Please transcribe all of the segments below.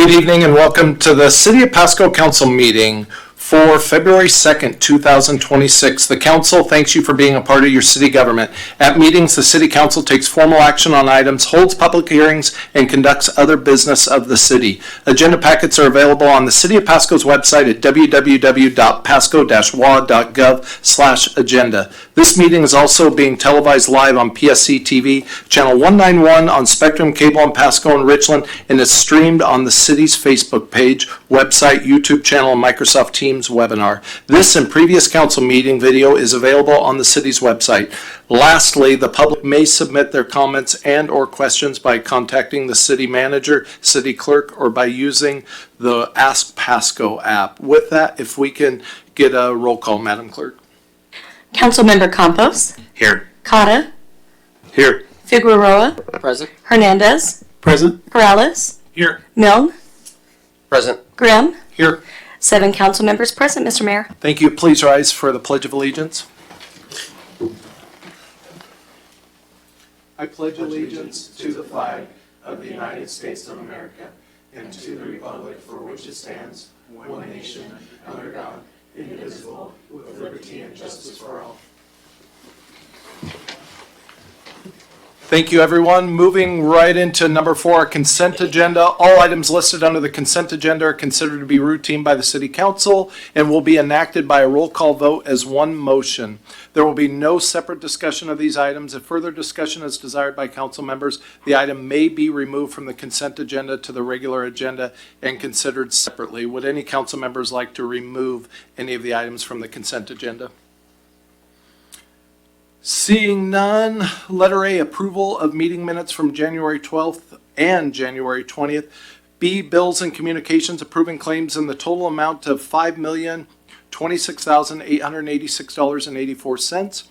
Good evening and welcome to the City of Pasco Council meeting for February 2nd, 2026. The council thanks you for being a part of your city government. At meetings, the city council takes formal action on items, holds public hearings, and conducts other business of the city. Agenda packets are available on the City of Pasco's website at www.pasco-wa.gov/agenda. This meeting is also being televised live on PSC-TV, channel 191 on Spectrum Cable in Pasco and Richland, and is streamed on the city's Facebook page, website, YouTube channel, and Microsoft Teams webinar. This and previous council meeting video is available on the city's website. Lastly, the public may submit their comments and or questions by contacting the city manager, city clerk, or by using the Ask Pasco app. With that, if we can get a roll call, Madam Clerk. Councilmember Campos. Here. Cotta. Here. Figueroa. Present. Hernandez. Present. Perales. Here. Milne. Present. Grimm. Here. 7 council members present, Mr. Mayor. Thank you. Please rise for the Pledge of Allegiance. I pledge allegiance to the flag of the United States of America and to the republic for which it stands, one nation, under God, indivisible, with liberty and justice for all. Thank you, everyone. Moving right into number 4, consent agenda. All items listed under the consent agenda are considered to be routine by the City Council and will be enacted by a roll call vote as one motion. There will be no separate discussion of these items. If further discussion is desired by council members, the item may be removed from the consent agenda to the regular agenda and considered separately. Would any council members like to remove any of the items from the consent agenda? Seeing none, letter A, approval of meeting minutes from January 12th and January 20th. B, bills and communications approving claims in the total amount of $5,026,886.84.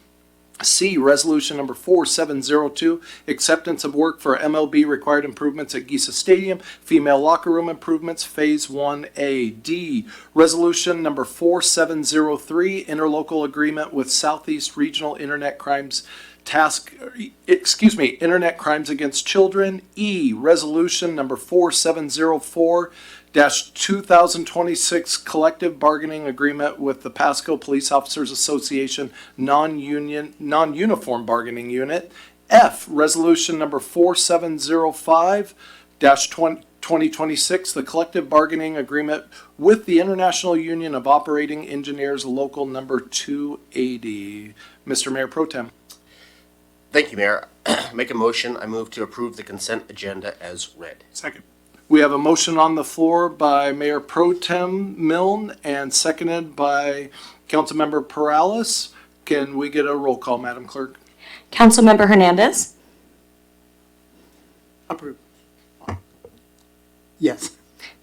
C, resolution number 4702, acceptance of work for MLB required improvements at Gisa Stadium, female locker room improvements, phase 1A. D, resolution number 4703, interlocal agreement with Southeast Regional Internet Crimes Internet Crimes Against Children. E, resolution number 4704-2026 collective bargaining agreement with the Pasco Police Officers Association non-uniform bargaining unit. F, resolution number 4705-2026 the collective bargaining agreement with the International Union of Operating Engineers local number 280. Mr. Mayor Pro Tem. Thank you, Mayor. Make a motion. I move to approve the consent agenda as read. Second. We have a motion on the floor by Mayor Pro Tem Milne and seconded by Councilmember Perales. Can we get a roll call, Madam Clerk? Councilmember Hernandez. Approved. Yes.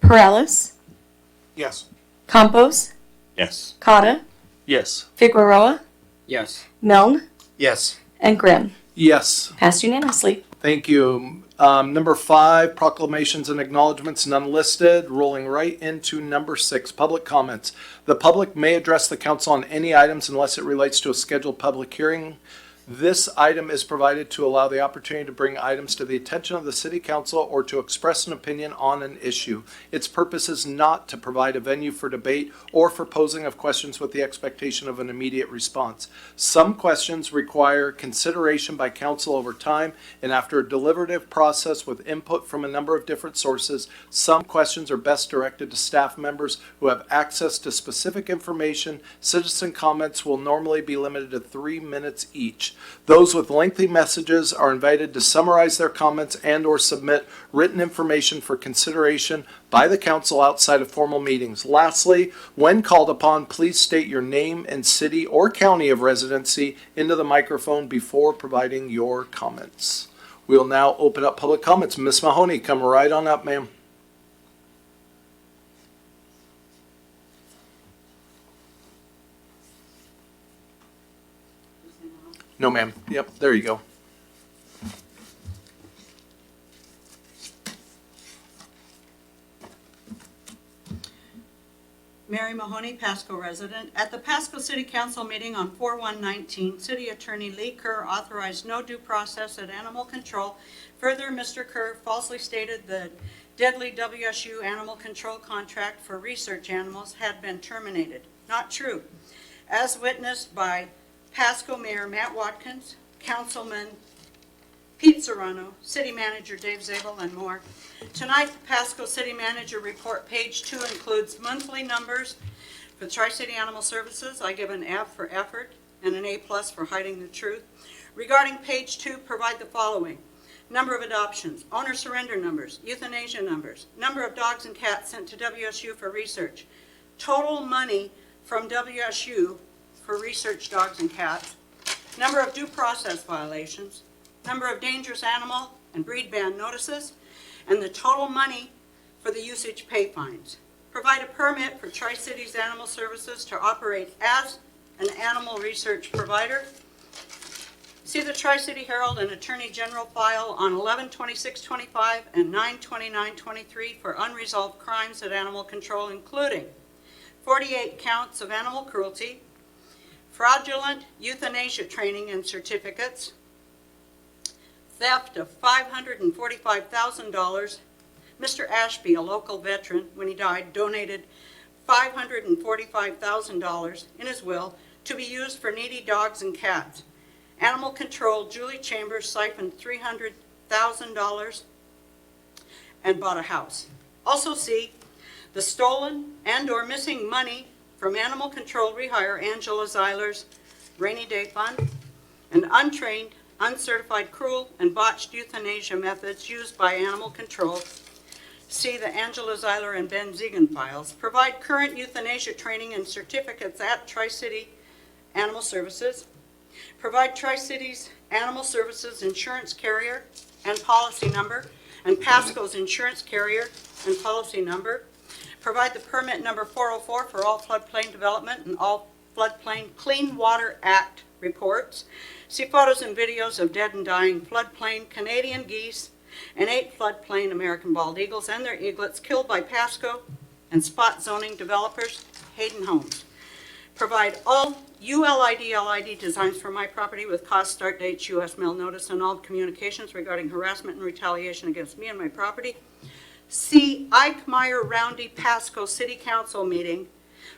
Perales. Yes. Campos. Yes. Cotta. Yes. Figueroa. Yes. Milne. Yes. And Grimm. Yes. Passed unanimously. Thank you. Number 5, proclamations and acknowledgements, none listed. Rolling right into number 6, public comments. The public may address the council on any items unless it relates to a scheduled public hearing. This item is provided to allow the opportunity to bring items to the attention of the City Council or to express an opinion on an issue. Its purpose is not to provide a venue for debate or for posing of questions with the expectation of an immediate response. Some questions require consideration by council over time and after a deliberative process with input from a number of different sources. Some questions are best directed to staff members who have access to specific information. Citizen comments will normally be limited to 3 minutes each. Those with lengthy messages are invited to summarize their comments and or submit written information for consideration by the council outside of formal meetings. Lastly, when called upon, please state your name and city or county of residency into the microphone before providing your comments. We'll now open up public comments. Ms. Mahoney, come right on up, ma'am. No, ma'am. Yep, there you go. Mary Mahoney, Pasco resident. At the Pasco City Council meeting on 4/1/19, City Attorney Lee Kerr authorized no due process at animal control. Further, Mr. Kerr falsely stated the deadly WSU animal control contract for research animals had been terminated. Not true. As witnessed by Pasco Mayor Matt Watkins, Councilman Pete Serrano, City Manager Dave Zabel, and more. Tonight, the Pasco City Manager Report, page 2, includes monthly numbers for Tri-City Animal Services. I give an F for effort and an A+ for hiding the truth. Regarding page 2, provide the following: number of adoptions, owner surrender numbers, euthanasia numbers, number of dogs and cats sent to WSU for research, total money from WSU for research dogs and cats, number of due process violations, number of dangerous animal and breed ban notices, and the total money for the usage pay fines. Provide a permit for Tri-Cities Animal Services to operate as an animal research provider. See the Tri-City Herald and Attorney General file on 11/26/25 and 9/29/23 for unresolved crimes at animal control, including 48 counts of animal cruelty, fraudulent euthanasia training and certificates, theft of $545,000. Mr. Ashby, a local veteran, when he died, donated $545,000 in his will to be used for needy dogs and cats. Animal control, Julie Chambers siphoned $300,000 and bought a house. Also see the stolen and/or missing money from animal control rehire Angela Zeiler's rainy day fund, and untrained, uncertified, cruel, and botched euthanasia methods used by animal control. See the Angela Zeiler and Ben Zegan files. Provide current euthanasia training and certificates at Tri-City Animal Services. Provide Tri-Cities Animal Services insurance carrier and policy number, and Pasco's insurance carrier and policy number. Provide the permit number 404 for all floodplain development and all floodplain Clean Water Act reports. See photos and videos of dead and dying floodplain Canadian geese and 8 floodplain American bald eagles and their eaglets killed by Pasco and spot zoning developers, Hayden Homes. Provide all ULID LID designs for my property with cost, start dates, US mail notice, and all communications regarding harassment and retaliation against me and my property. See Ike Meyer Roundy Pasco City Council meeting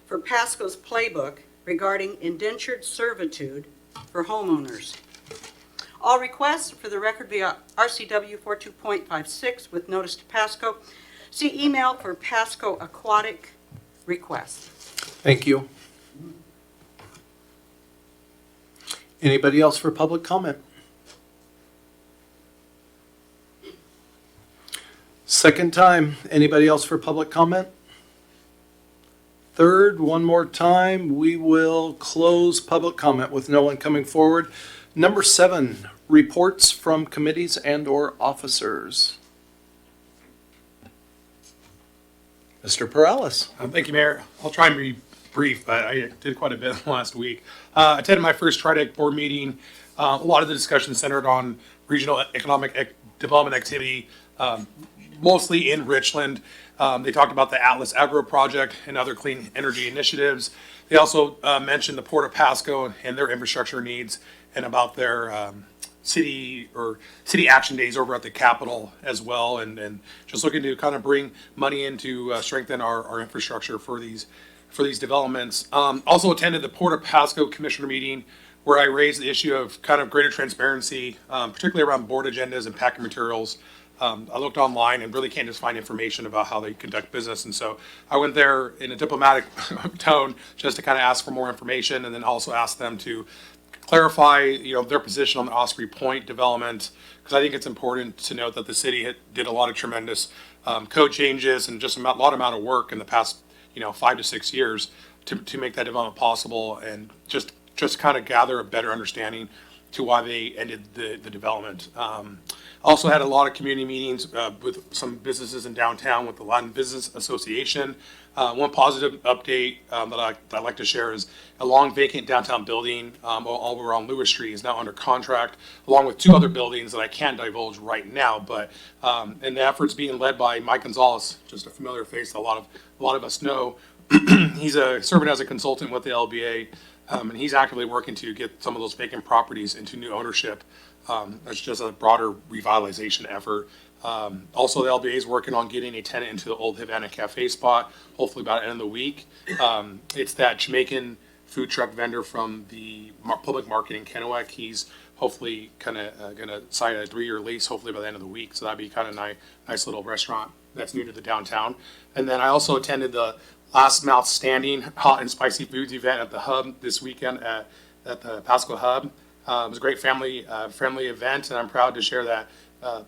for Pasco's playbook regarding indentured servitude for homeowners. All requests for the record via RCW 42.56 with notice to Pasco. See email for Pasco aquatic requests. Thank you. Anybody else for public comment? Second time. Anybody else for public comment? Third, one more time, we will close public comment with no one coming forward. Number 7, reports from committees and/or officers. Mr. Perales. Thank you, Mayor. I'll try and be brief, but I did quite a bit last week. I attended my first TRIDEC board meeting. A lot of the discussion centered on regional economic development activity, mostly in Richland. They talked about the Atlas Agro project and other clean energy initiatives. They also mentioned the Port of Pasco and their infrastructure needs, and about their city action days over at the Capitol as well, and just looking to kind of bring money in to strengthen our infrastructure for these developments. Also attended the Port of Pasco Commissioner meeting, where I raised the issue of kind of greater transparency, particularly around board agendas and packing materials. I looked online and really can't just find information about how they conduct business. And so I went there in a diplomatic tone just to kind of ask for more information, and then also ask them to clarify, their position on the Osprey Point development, because I think it's important to note that the city did a lot of tremendous code changes and just a lot amount of work in the past, 5 to 6 years to make that development possible, and just kind of gather a better understanding to why they ended the development. Also had a lot of community meetings with some businesses in downtown with the Latin Business Association. One positive update that I'd like to share is a long vacant downtown building all around Lewis Street is now under contract, along with 2 other buildings that I can't divulge right now. But and the effort's being led by Mike Gonzalez, just a familiar face that a lot of us know, He's serving as a consultant with the LBA, and he's actively working to get some of those vacant properties into new ownership. That's just a broader revitalization effort. Also, the LBA is working on getting a tenant into the old Havana Cafe spot, hopefully by the end of the week. It's that Jamaican food truck vendor from the public market in Kennewick. He's hopefully kind of going to sign a 3-year lease, hopefully by the end of the week. So that'd be kind of nice little restaurant that's new to the downtown. And then I also attended the Last Mouth Standing hot and spicy foods event at the Hub this weekend at the Pasco Hub. It was a great friendly event, and I'm proud to share that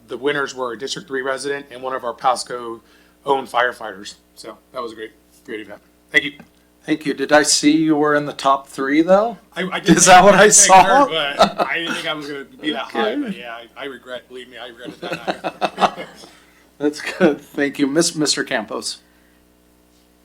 the winners were a District 3 resident and one of our Pasco-owned firefighters. So that was a great event. Thank you. Thank you. Did I see you were in the top 3 though? I did Is that what I saw? But I didn't think I was going to be that high. But yeah, I regret. Believe me, I regretted that. That's good. Thank you. Mr. Campos.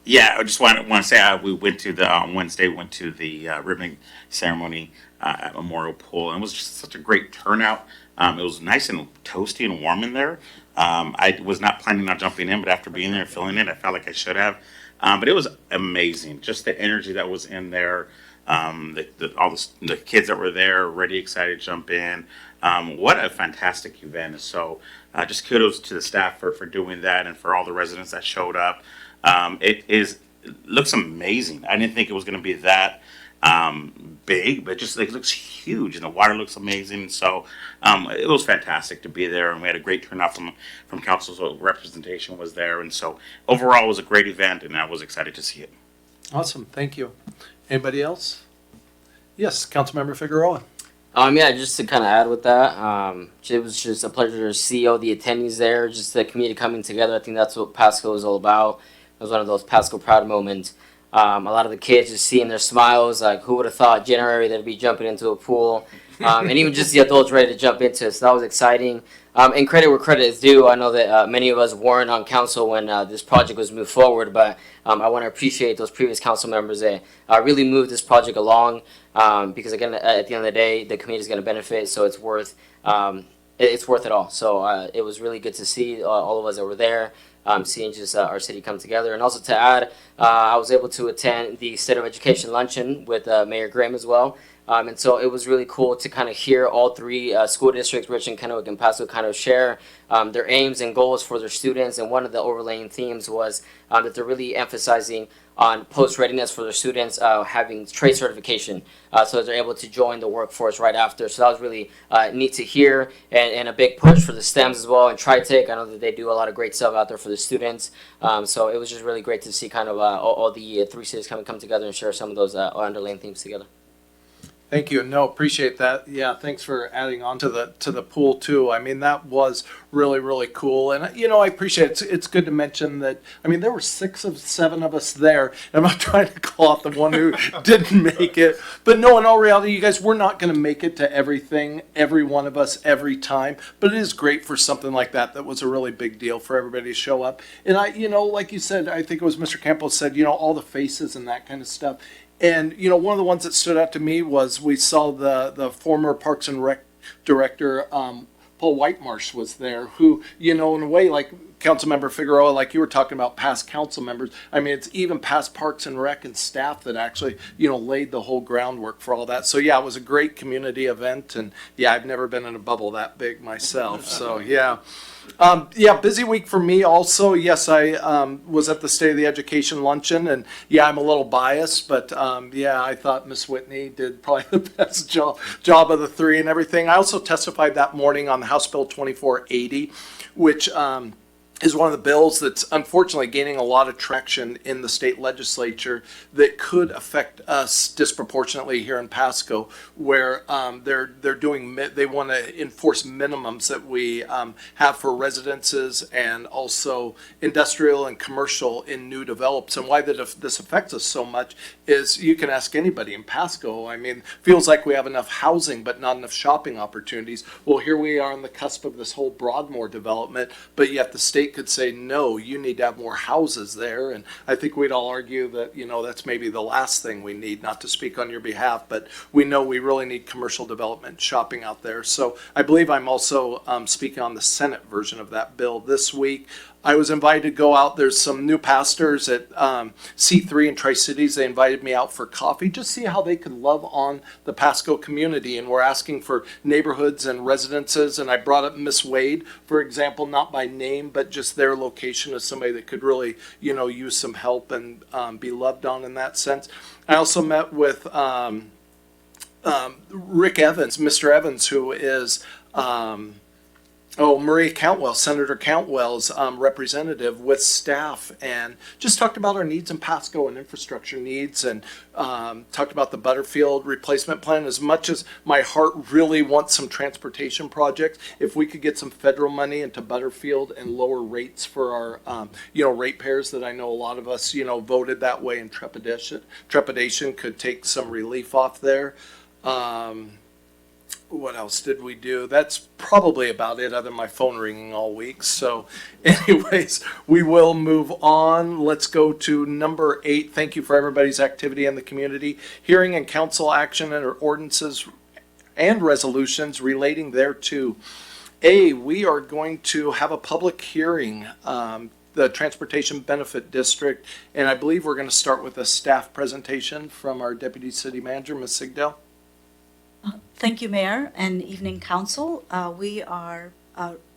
Yeah, I just want to say we went to the Wednesday. Went to the ribbon ceremony at Memorial Pool, and it was just such a great turnout. It was nice and toasty and warm in there. I was not planning on jumping in, but after being there and feeling it, I felt like I should have. But it was amazing, just the energy that was in there. All the kids that were there, ready, excited to jump in. What a fantastic event! So just kudos to the staff for doing that, and for all the residents that showed up. It looks amazing. I didn't think it was going to be that big, but just it looks huge, and the water looks amazing. So it was fantastic to be there, and we had a great turnout from council. So representation was there, and so overall it was a great event, and I was excited to see it. Awesome. Thank you. Anybody else? Yes, Councilmember Figueroa. Yeah, just to kind of add with that, it was just a pleasure to see all the attendees there, just the community coming together. I think that's what Pasco is all about. It was one of those Pasco proud moments. A lot of the kids just seeing their smiles, like who would have thought January they'd be jumping into a pool, and even just the adults ready to jump into it. So that was exciting. And credit where credit is due. I know that many of us weren't on council when this project was moved forward, but I want to appreciate those previous council members that really moved this project along. Because again, at the end of the day, the community is going to benefit, so it's worth it all. So it was really good to see all of us that were there, seeing just our city come together. And also to add, I was able to attend the State of Education luncheon with Mayor Graham as well. And so it was really cool to kind of hear all 3 school districts, Richland, Kennewick, and Pasco, kind of share their aims and goals for their students. And one of the overlaying themes was that they're really emphasizing on post-readiness for their students having trade certification, so they're able to join the workforce right after. So that was really neat to hear, and a big push for the STEMs as well, and Tri-Tech. I know that they do a lot of great stuff out there for the students. So it was just really great to see kind of all the 3 cities come together and share some of those underlying themes together. Thank you. No, appreciate that. Yeah, thanks for adding on to the pool too. I mean, that was really cool. And I appreciate it. It's good to mention that. I mean, there were 6 of 7 of us there. I'm not trying to call out the one who didn't make it, but no, in all reality, you guys, we're not going to make it to everything, every one of us, every time. But it is great for something like that. That was a really big deal for everybody to show up. And like you said, I think it was Mr. Campos said, all the faces and that kind of stuff. And, one of the ones that stood out to me was we saw the former Parks and Rec director, Paul Whitemarsh, was there, who, in a way, like Councilmember Figueroa, like you were talking about past council members. I mean, it's even past Parks and Rec and staff that actually, laid the whole groundwork for all that. So, yeah, it was a great community event. And, yeah, I've never been in a bubble that big myself. So, yeah. Busy week for me also. Yes, I was at the State of the Education luncheon, and yeah, I'm a little biased, but I thought Miss Whitney did probably the best job of the 3 and everything. I also testified that morning on the House Bill 2480, which is one of the bills that's unfortunately gaining a lot of traction in the state legislature that could affect us disproportionately here in Pasco, where they want to enforce minimums that we have for residences and also industrial and commercial in new develops. And why this affects us so much is you can ask anybody in Pasco. I mean, feels like we have enough housing but not enough shopping opportunities. Well, here we are on the cusp of this whole Broadmoor development, but yet the state could say, no, you need to have more houses there. And I think we'd all argue that, that's maybe the last thing we need, not to speak on your behalf, but we know we really need commercial development shopping out there. So I believe I'm also speaking on the Senate version of that bill this week. I was invited to go out. There's some new pastors at C3 in Tri-Cities. They invited me out for coffee, just see how they could love on the Pasco community. And we're asking for neighborhoods and residences. And I brought up Miss Wade, for example, not by name, but just their location as somebody that could really, use some help and be loved on in that sense. I also met with Rick Evans, Mr. Evans, who is Maria Cantwell, Senator Cantwell's representative, with staff, and just talked about our needs in Pasco and infrastructure needs, and talked about the Butterfield replacement plan. As much as my heart really wants some transportation projects, if we could get some federal money into Butterfield and lower rates for our, ratepayers that I know a lot of us, voted that way in trepidation could take some relief off there. What else did we do? That's probably about it, other than my phone ringing all week. So anyways, we will move on. Let's go to number 8. Thank you for everybody's activity in the community. Hearing and council action and ordinances and resolutions relating thereto. We are going to have a public hearing, the Transportation Benefit District, and I believe we're going to start with a staff presentation from our Deputy City Manager, Ms. Sigdale. Thank you, Mayor, and evening council. We are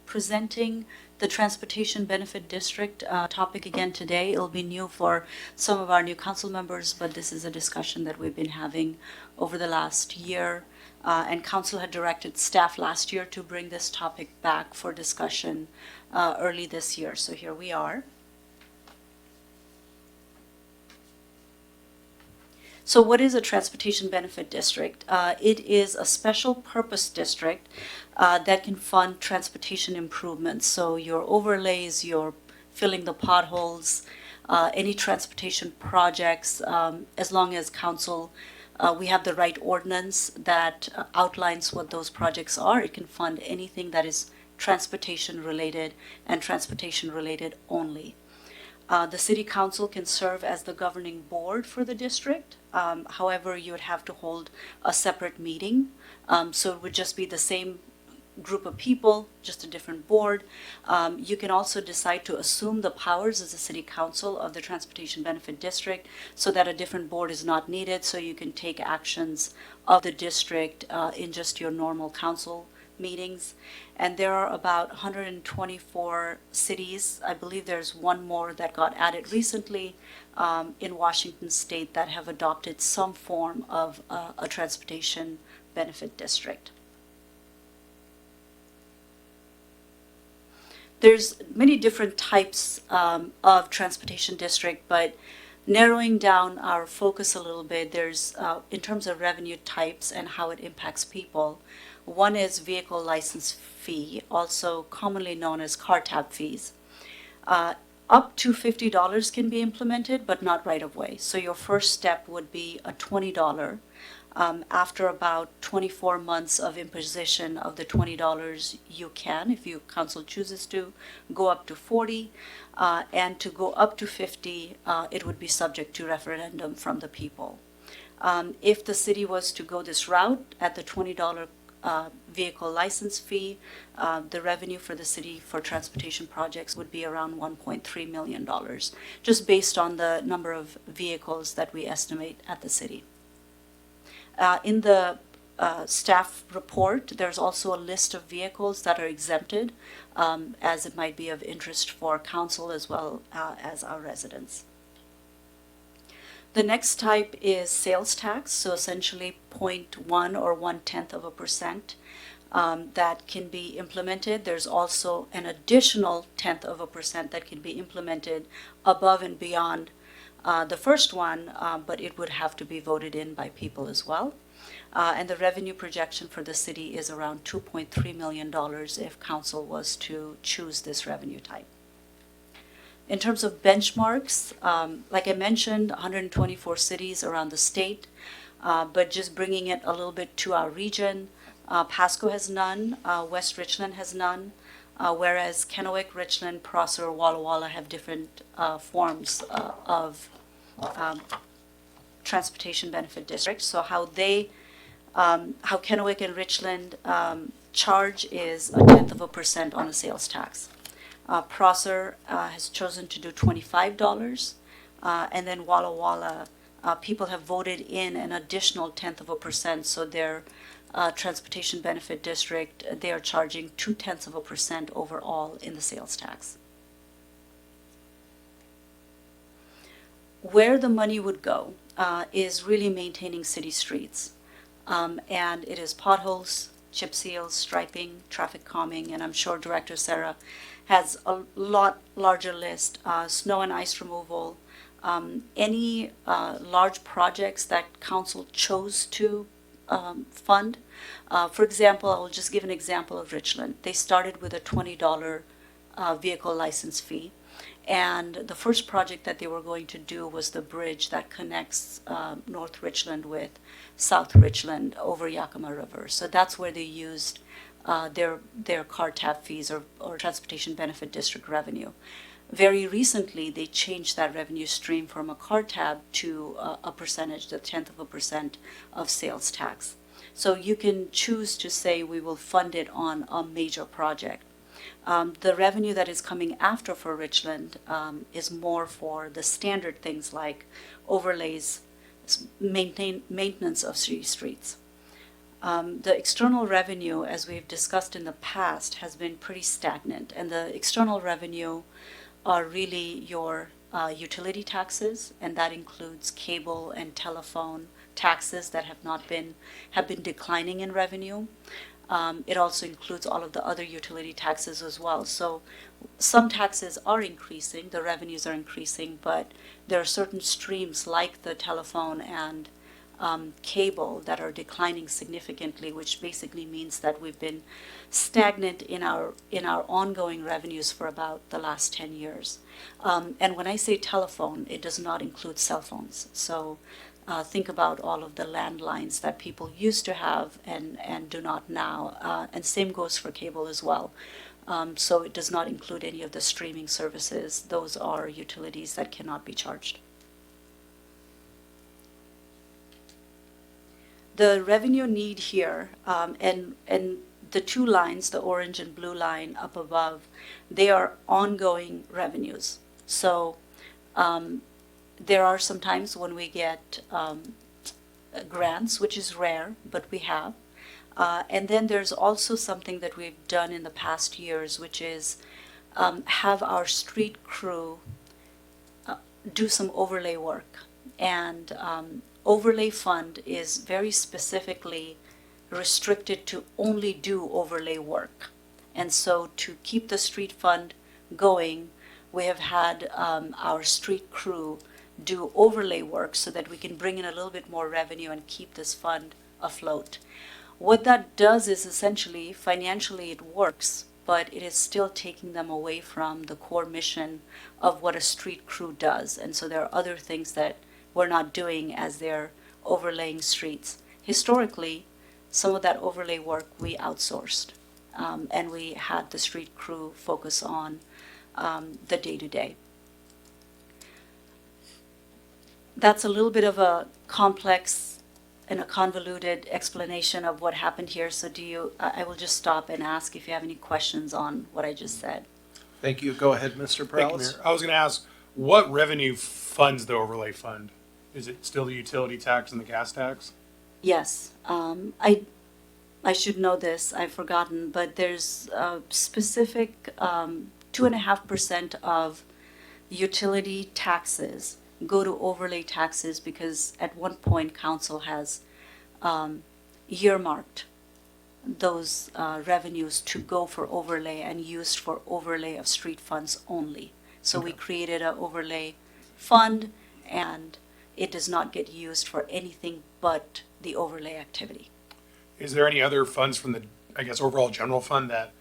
presenting the Transportation Benefit District topic again today. It'll be new for some of our new council members, but this is a discussion that we've been having over the last year. And council had directed staff last year to bring this topic back for discussion early this year. So here we are. So what is a Transportation Benefit District? It is a special purpose district that can fund transportation improvements. So your overlays, your filling the potholes, any transportation projects, as long as council, we have the right ordinance that outlines what those projects are. It can fund anything that is transportation related and transportation related only. The city council can serve as the governing board for the district. However, you would have to hold a separate meeting. So it would just be the same group of people, just a different board. You can also decide to assume the powers as a city council of the Transportation Benefit District so that a different board is not needed. So you can take actions of the district in just your normal council meetings. And there are about 124 cities. I believe there's one more that got added recently in Washington state that have adopted some form of a transportation benefit district. There's many different types of transportation district, but narrowing down our focus a little bit, there's in terms of revenue types and how it impacts people. One is vehicle license fee, also commonly known as car tab fees. Up to $50 can be implemented, but not right away. So your first step would be a $20. After about 24 months of imposition of the $20, you can, if your council chooses to, go up to 40, and to go up to 50, it would be subject to referendum from the people. If the city was to go this route at the $20 vehicle license fee, the revenue for the city for transportation projects would be around $1.3 million, just based on the number of vehicles that we estimate at the city. In the staff report, there's also a list of vehicles that are exempted, as it might be of interest for council as well as our residents. The next type is sales tax, so essentially 0.1 or 1/10% that can be implemented. There's also an additional 0.1% that can be implemented above and beyond the first one, but it would have to be voted in by people as well. And the revenue projection for the city is around $2.3 million if council was to choose this revenue type. In terms of benchmarks, like I mentioned, 124 cities around the state, but just bringing it a little bit to our region, Pasco has none, West Richland has none, whereas Kennewick, Richland, Prosser, Walla Walla have different forms of transportation benefit districts. So how Kennewick and Richland charge is 0.1% on a sales tax. Prosser has chosen to do $25, and then Walla Walla, people have voted in an additional 0.1%, so their transportation benefit district, they are charging 0.2% overall in the sales tax. Where the money would go is really maintaining city streets. And it is potholes, chip seals, striping, traffic calming, and I'm sure Director Sarah has a lot larger list, snow and ice removal, any large projects that council chose to fund. For example, I will just give an example of Richland. They started with a $20 vehicle license fee. And the first project that they were going to do was the bridge that connects North Richland with South Richland over Yakima River. So that's where they used their car tab fees or transportation benefit district revenue. Very recently, they changed that revenue stream from a car tab to a percentage, the 0.1% of sales tax. So you can choose to say we will fund it on a major project. The revenue that is coming after for Richland is more for the standard things like overlays, maintenance of city streets. The external revenue, as we've discussed in the past, has been pretty stagnant, and the external revenue are really your utility taxes, and that includes cable and telephone taxes that have been declining in revenue. It also includes all of the other utility taxes as well. So some taxes are increasing, the revenues are increasing, but there are certain streams like the telephone and cable that are declining significantly, which basically means that we've been stagnant in our ongoing revenues for about the last 10 years. And when I say telephone, it does not include cell phones. So think about all of the landlines that people used to have and do not now. And same goes for cable as well. So it does not include any of the streaming services. Those are utilities that cannot be charged. The revenue need here, and the two lines, the orange and blue line up above, they are ongoing revenues. So there are some times when we get grants, which is rare, but we have. And then there's also something that we've done in the past years, which is have our street crew do some overlay work. And overlay fund is very specifically restricted to only do overlay work. And so to keep the street fund going, we have had our street crew do overlay work so that we can bring in a little bit more revenue and keep this fund afloat. What that does is essentially, financially it works, but it is still taking them away from the core mission of what a street crew does. And so there are other things that we're not doing as they're overlaying streets. Historically, some of that overlay work we outsourced, and we had the street crew focus on the day-to-day. That's a little bit of a complex and a convoluted explanation of what happened here. So I will just stop and ask if you have any questions on what I just said. Thank you. Go ahead, Mr. Thank you, Perales. Mayor. I was going to ask, what revenue funds the overlay fund? Is it still the utility tax and the gas tax? Yes, I should know this, I've forgotten, but there's a specific 2.5% of utility taxes go to overlay taxes because at one point council has earmarked those revenues to go for overlay and used for overlay of street funds only. So we created an overlay fund and it does not get used for anything but the overlay activity. Is there any other funds from the, I guess, overall general fund that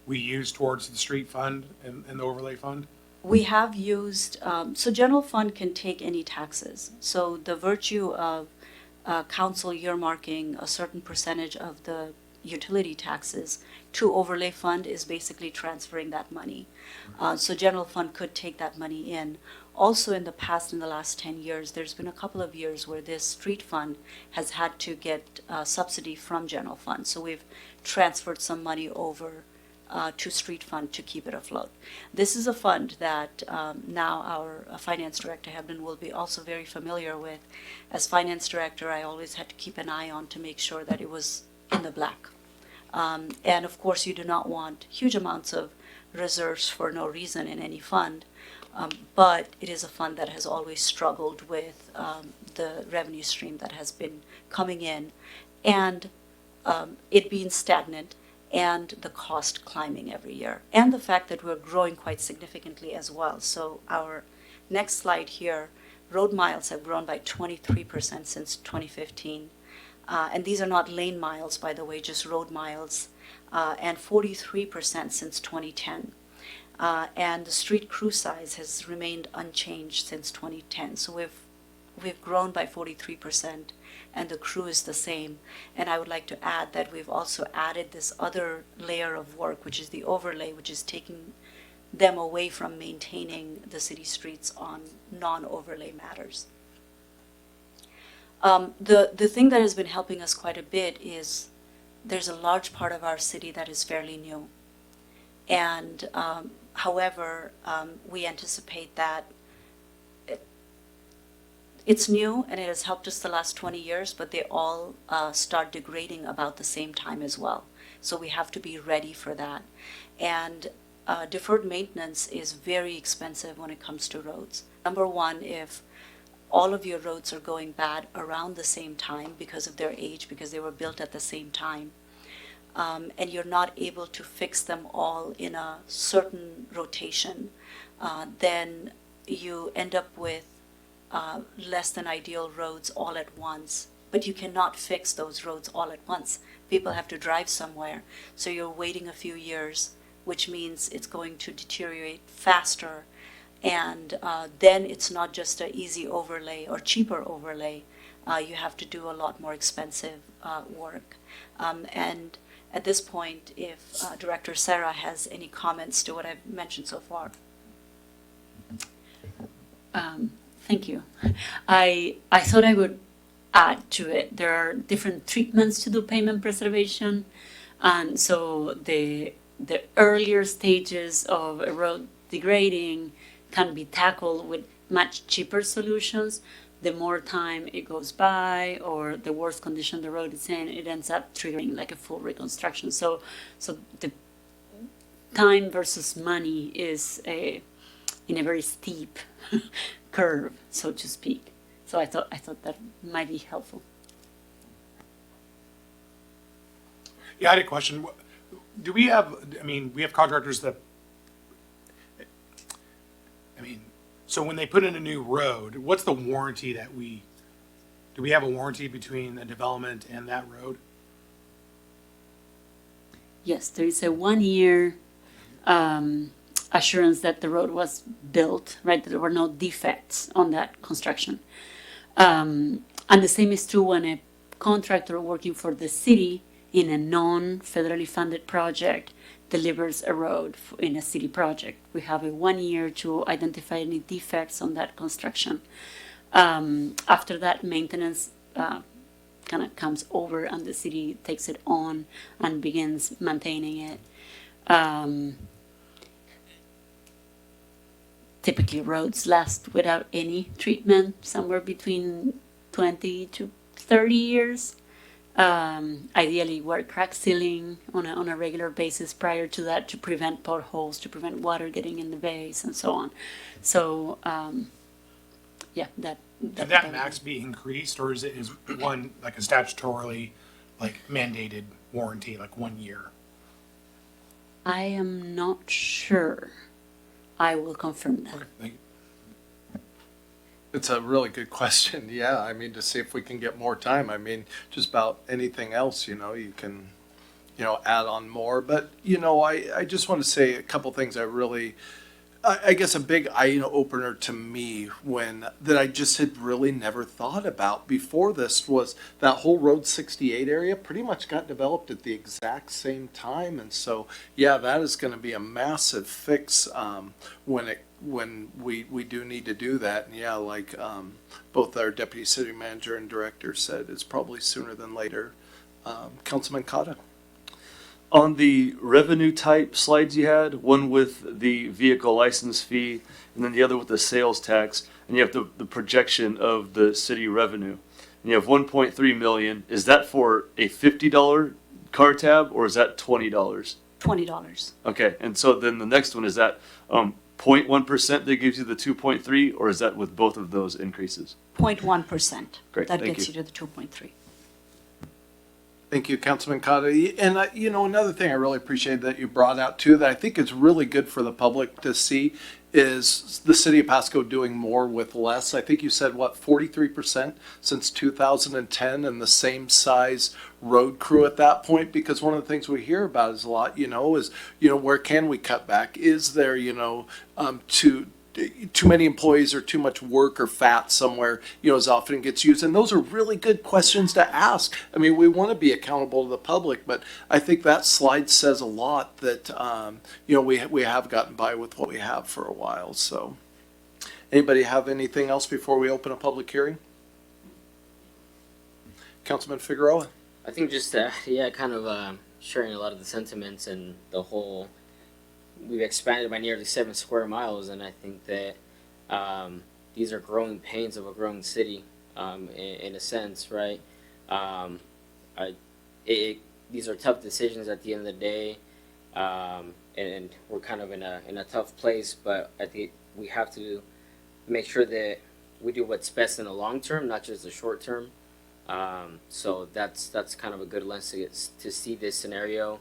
we use towards the street fund and the overlay fund? We have used, so general fund can take any taxes. So the virtue of council earmarking a certain percentage of the utility taxes to overlay fund is basically transferring that money. So general fund could take that money in. Also in the past, in the last 10 years, there's been a couple of years where this street fund has had to get subsidy from general fund. So we've transferred some money over to street fund to keep it afloat. This is a fund that now our finance director, Hebden, will be also very familiar with. As finance director, I always had to keep an eye on to make sure that it was in the black. And of course, you do not want huge amounts of reserves for no reason in any fund, but it is a fund that has always struggled with the revenue stream that has been coming in, and it being stagnant, and the cost climbing every year, and the fact that we're growing quite significantly as well. So our next slide here, road miles have grown by 23% since 2015. And these are not lane miles, by the way, just road miles, and 43% since 2010. And the street crew size has remained unchanged since 2010. So we've grown by 43%, and the crew is the same. And I would like to add that we've also added this other layer of work, which is the overlay, which is taking them away from maintaining the city streets on non-overlay matters. The thing that has been helping us quite a bit is there's a large part of our city that is fairly new. And however, we anticipate that it's new and it has helped us the last 20 years, but they all start degrading about the same time as well. So we have to be ready for that. And deferred maintenance is very expensive when it comes to roads. Number one, if all of your roads are going bad around the same time because of their age, because they were built at the same time, and you're not able to fix them all in a certain rotation, then you end up with less than ideal roads all at once. But you cannot fix those roads all at once. People have to drive somewhere, so you're waiting a few years, which means it's going to deteriorate faster. And then it's not just an easy overlay or cheaper overlay. You have to do a lot more expensive work. And at this point, if Director Sarah has any comments to what I've mentioned so far. Thank you. I thought I would add to it. There are different treatments to do pavement preservation. And so the earlier stages of a road degrading can be tackled with much cheaper solutions. The more time it goes by, or the worse condition the road is in, it ends up triggering like a full reconstruction. So the time versus money is in a very steep curve, so to speak. So I thought that might be helpful. Yeah, I had a question. Do we have, we have contractors that, so when they put in a new road, what's the warranty do we have a warranty between the development and that road? Yes, there is a 1 year assurance that the road was built, right? That there were no defects on that construction. And the same is true when a contractor working for the city in a non-federally funded project delivers a road in a city project. We have a 1 year to identify any defects on that construction. After that, maintenance kind of comes over and the city takes it on and begins maintaining it. Typically roads last without any treatment somewhere between 20 to 30 years. Ideally, we're crack sealing on a regular basis prior to that to prevent potholes, to prevent water getting in the bays, and so on. So, Can that max be increased, or is one like a statutorily mandated warranty, like 1 year? I am not sure. I will confirm that. Okay, thank you. It's a really good question. Yeah, to see if we can get more time. Just about anything else, you can, add on more. But, I just want to say a couple things I guess a big eye opener to me that I just had really never thought about before this was that whole Road 68 area pretty much got developed at the exact same time. And so, yeah, that is going to be a massive fix when we do need to do that. And yeah, like both our deputy city manager and director said, it's probably sooner than later. Councilman Cotta. On the revenue type slides you had, one with the vehicle license fee and then the other with the sales tax, and you have the projection of the city revenue. And you have 1.3 million. Is that for a $50 car tab or is that $20? $20. Okay, and so then the next one is that 0.1% that gives you the 2.3, or is that with both of those increases? 0.1%. Great, That thank gets you. you to the 2.3. Thank you, Councilman Cotta. And, another thing I really appreciate that you brought out too, that I think is really good for the public to see is the city of Pasco doing more with less. I think you said, 43% since 2010 and the same size road crew at that point? Because one of the things we hear about is a lot, is, where can we cut back? Is there, too many employees or too much work or fat somewhere, as often gets used. And those are really good questions to ask. I mean, we want to be accountable to the public, but I think that slide says a lot that, we have gotten by with what we have for a while. So anybody have anything else before we open a public hearing? Councilman Figueroa? I think just kind of sharing a lot of the sentiments and the whole. We've expanded by nearly 7 square miles, and I think that these are growing pains of a growing city, in a sense, right? These are tough decisions at the end of the day, and we're kind of in a tough place. But I think we have to make sure that we do what's best in the long term, not just the short term. So that's kind of a good lens to see this scenario,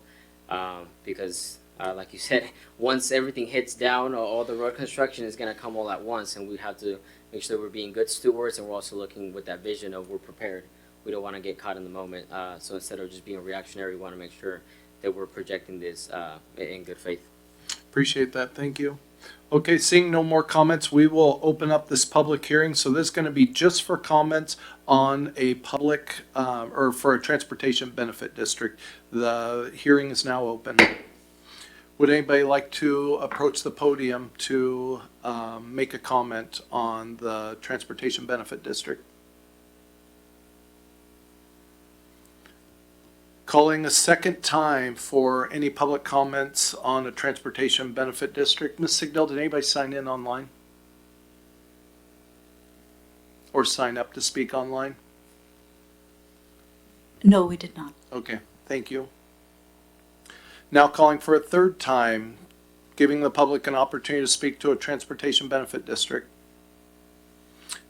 because. Like you said, once everything hits down, all the road construction is going to come all at once, and we have to make sure we're being good stewards, and we're also looking with that vision of we're prepared. We don't want to get caught in the moment. So instead of just being reactionary, we want to make sure that we're projecting this in good faith. Appreciate that. Thank you. Okay, seeing no more comments, we will open up this public hearing. So this is going to be just for comments on a public or for a transportation benefit district. The hearing is now open. Would anybody like to approach the podium to make a comment on the Transportation Benefit District? Calling a second time for any public comments on a Transportation Benefit District. Ms. Sigdell, did anybody sign in online? Or sign up to speak online? No, we did not. Okay, thank you. Now calling for a third time, giving the public an opportunity to speak to a transportation benefit district.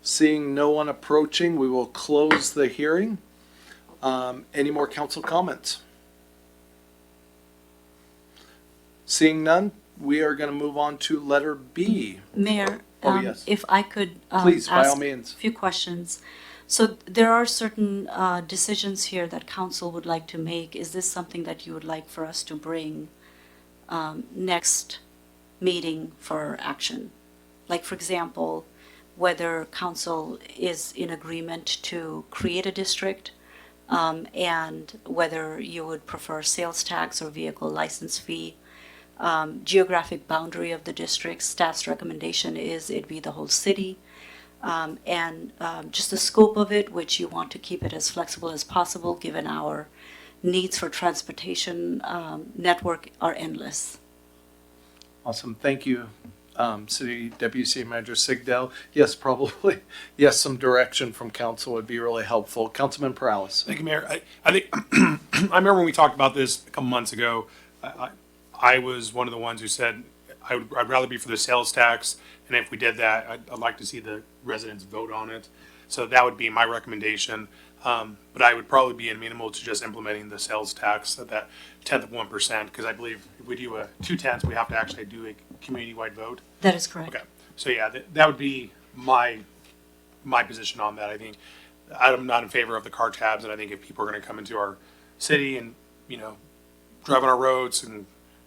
Seeing no one approaching, we will close the hearing. Any more council comments? Seeing none, we are going to move on to letter B. Mayor, Oh, yes. if I could Please, by all ask means. a few questions. So there are certain decisions here that council would like to make. Is this something that you would like for us to bring next meeting for action? Like, for example, whether council is in agreement to create a district, and whether you would prefer sales tax or vehicle license fee. Geographic boundary of the district, staff's recommendation is it be the whole city. And just the scope of it, which you want to keep it as flexible as possible given our needs for transportation network are endless. Awesome, thank you, City Deputy City Manager Sigdell. Yes, probably, yes, some direction from council would be really helpful. Councilman Perales. Thank you, Mayor. I think, I remember when we talked about this a couple months ago, I was one of the ones who said I'd rather be for the sales tax, and if we did that, I'd like to see the residents vote on it. So that would be my recommendation. But I would probably be amenable to just implementing the sales tax at that 1/10 of 1%, because I believe if we do a 2/10, we have to actually do a community-wide vote. That is correct. Okay, so yeah, that would be my position on that. I think I'm not in favor of the car tabs, and I think if people are going to come into our city and drive on our roads and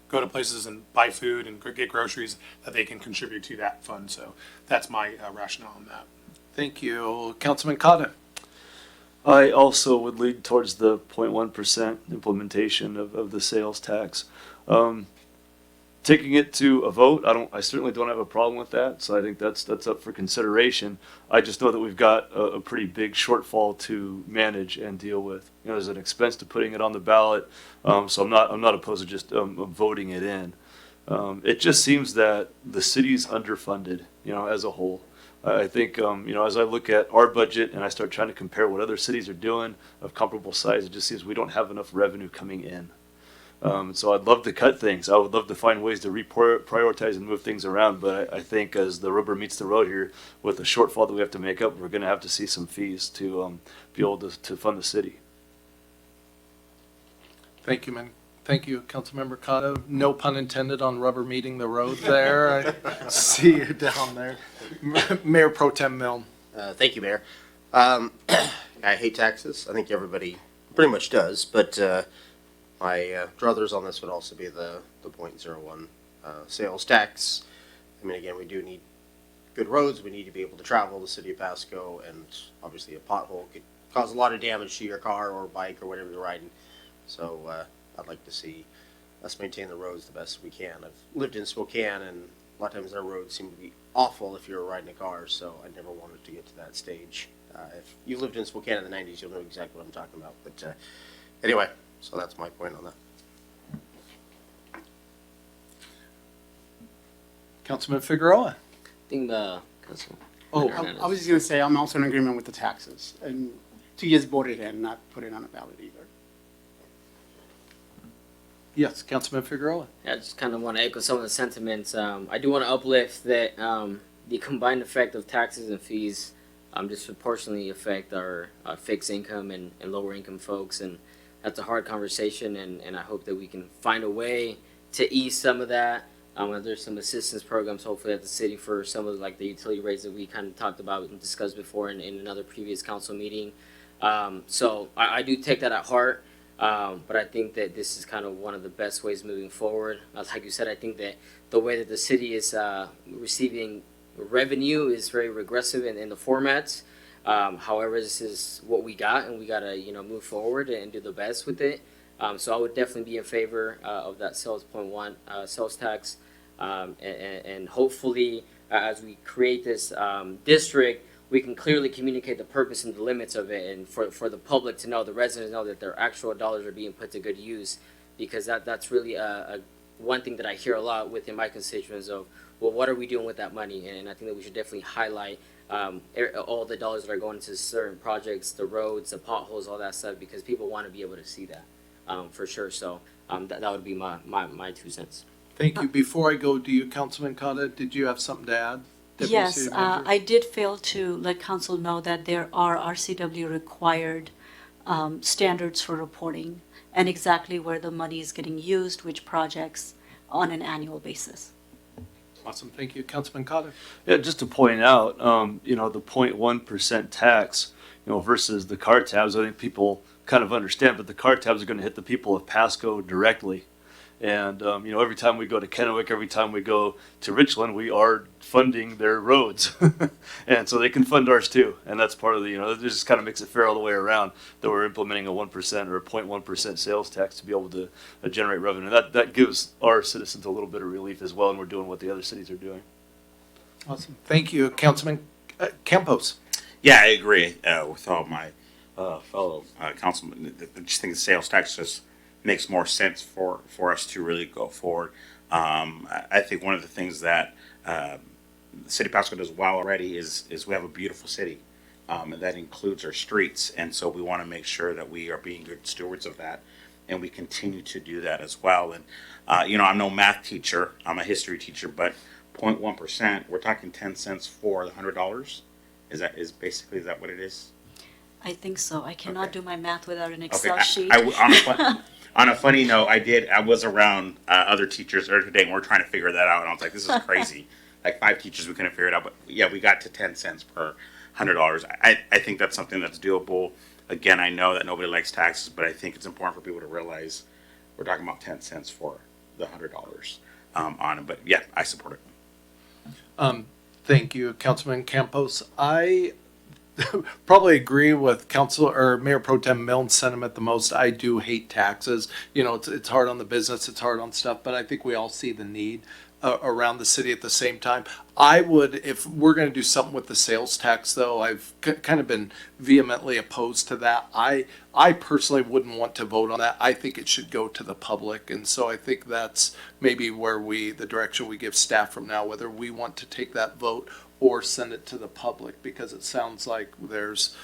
go to places and buy food and get groceries, that they can contribute to that fund. So that's my rationale on that. Thank you. Councilman Cotta. I also would lead towards the 0.1% implementation of the sales tax. Taking it to a vote, I certainly don't have a problem with that. So I think that's up for consideration. I just know that we've got a pretty big shortfall to manage and deal with. You know, there's an expense to putting it on the ballot. So I'm not opposed to just voting it in. It just seems that the city's underfunded, you know, as a whole. I think, you know, as I look at our budget and I start trying to compare what other cities are doing of comparable size, it just seems we don't have enough revenue coming in. So I'd love to cut things. I would love to find ways to reprioritize and move things around. But I think as the rubber meets the road here, with the shortfall that we have to make up, we're going to have to see some fees to be able to fund the city. Thank you, man. Thank you, Councilmember Cotto. No pun intended on rubber meeting the road there. I see you down there. Mayor Pro Tem Milne. Thank you, Mayor. I hate taxes. I think everybody pretty much does, but my druthers on this would also be the 0.01 sales tax. I mean, again, we do need good roads. We need to be able to travel the city of Pasco, and obviously a pothole could cause a lot of damage to your car or bike or whatever you're riding. So I'd like to see us maintain the roads the best we can. I've lived in Spokane, and a lot of times our roads seem to be awful if you're riding a car, so I never wanted to get to that stage. If you lived in Spokane in the 90s, you'll know exactly what I'm talking about. But anyway, so that's my point on that. Councilman Figueroa. I think the Oh, I was just going to say, I'm also in agreement with the taxes, and to just vote it in, not put it on a ballot either. yes, Councilman Figueroa. I just kind of want to echo some of the sentiments. I do want to uplift that the combined effect of taxes and fees disproportionately affect our fixed income and lower income folks, and that's a hard conversation, and I hope that we can find a way to ease some of that. There's some assistance programs hopefully at the city for some of like the utility rates that we kind of talked about and discussed before in another previous council meeting. So I do take that at heart. But I think that this is kind of one of the best ways moving forward. Like you said, I think that the way that the city is receiving revenue is very regressive in the formats. However, this is what we got, and we got to move forward and do the best with it. So I would definitely be in favor of that sales 0.1 sales tax, and hopefully as we create this district, we can clearly communicate the purpose and the limits of it, and for the public to know, the residents know that their actual dollars are being put to good use, because that's really one thing that I hear a lot within my constituents of, well, what are we doing with that money? And I think that we should definitely highlight all the dollars that are going to certain projects, the roads, the potholes, all that stuff, because people want to be able to see that for sure. So that would be my 2 cents. Thank you. Before I go to you, Councilman Cotta, did you have something to add? Deputy Yes, City Manager? I did fail to let council know that there are RCW required standards for reporting and exactly where the money is getting used, which projects on an annual basis. Awesome. Thank you. Councilman Cotta. Yeah, just to point out, you know, the 0.1% tax, you know, versus the car tabs, I think people kind of understand, but the car tabs are going to hit the people of Pasco directly. And, you know, every time we go to Kennewick, every time we go to Richland, we are funding their roads. And so they can fund ours too. And that's part of the, you know, it just kind of makes it fair all the way around that we're implementing a 1% or a 0.1% sales tax to be able to generate revenue. That gives our citizens a little bit of relief as well, and we're doing what the other cities are doing. Awesome. Thank you. Councilman Campos. Yeah, I agree with all my fellow councilmen. I just think the sales tax just makes more sense for us to really go forward. I think one of the things that the city of Pasco does well already is we have a beautiful city, and that includes our streets. And so we want to make sure that we are being good stewards of that, and we continue to do that as well. And you know, I'm no math teacher, I'm a history teacher, but 0.1%, we're talking 10 cents for the $100. Is that what it is? I think so. I cannot Okay. do my math without an Excel Okay, sheet. on a funny note, I was around other teachers earlier today, and we're trying to figure that out. And I was like, this is crazy. Like 5 teachers, we couldn't figure it out. But yeah, we got to 10 cents per $100. I think that's something that's doable. Again, I know that nobody likes taxes, but I think it's important for people to realize we're talking about 10 cents for the $100 on it. But yeah, I support it. Thank you, Councilman Campos. I probably agree with Council or Mayor Pro Tem Milne's sentiment the most. I do hate taxes. You know, it's hard on the business, it's hard on stuff, but I think we all see the need around the city at the same time. I would, if we're going to do something with the sales tax, though, I've kind of been vehemently opposed to that. I personally wouldn't want to vote on that. I think it should go to the public, and so I think that's maybe where the direction we give staff from now, whether we want to take that vote or send it to the public, because it sounds like there's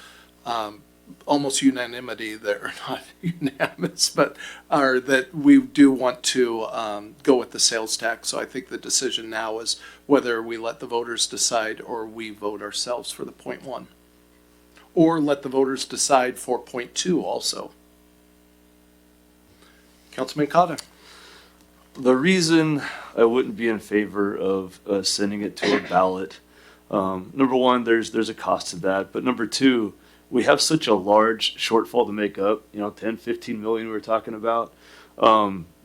almost unanimity there, not unanimous, but are that we do want to go with the sales tax. So I think the decision now is whether we let the voters decide or we vote ourselves for the 0.1. Or let the voters decide for 0.2 also. Councilman Cotta. The reason I wouldn't be in favor of sending it to a ballot, number one, there's a cost to that. But number two, we have such a large shortfall to make up, 10, 15 million we were talking about.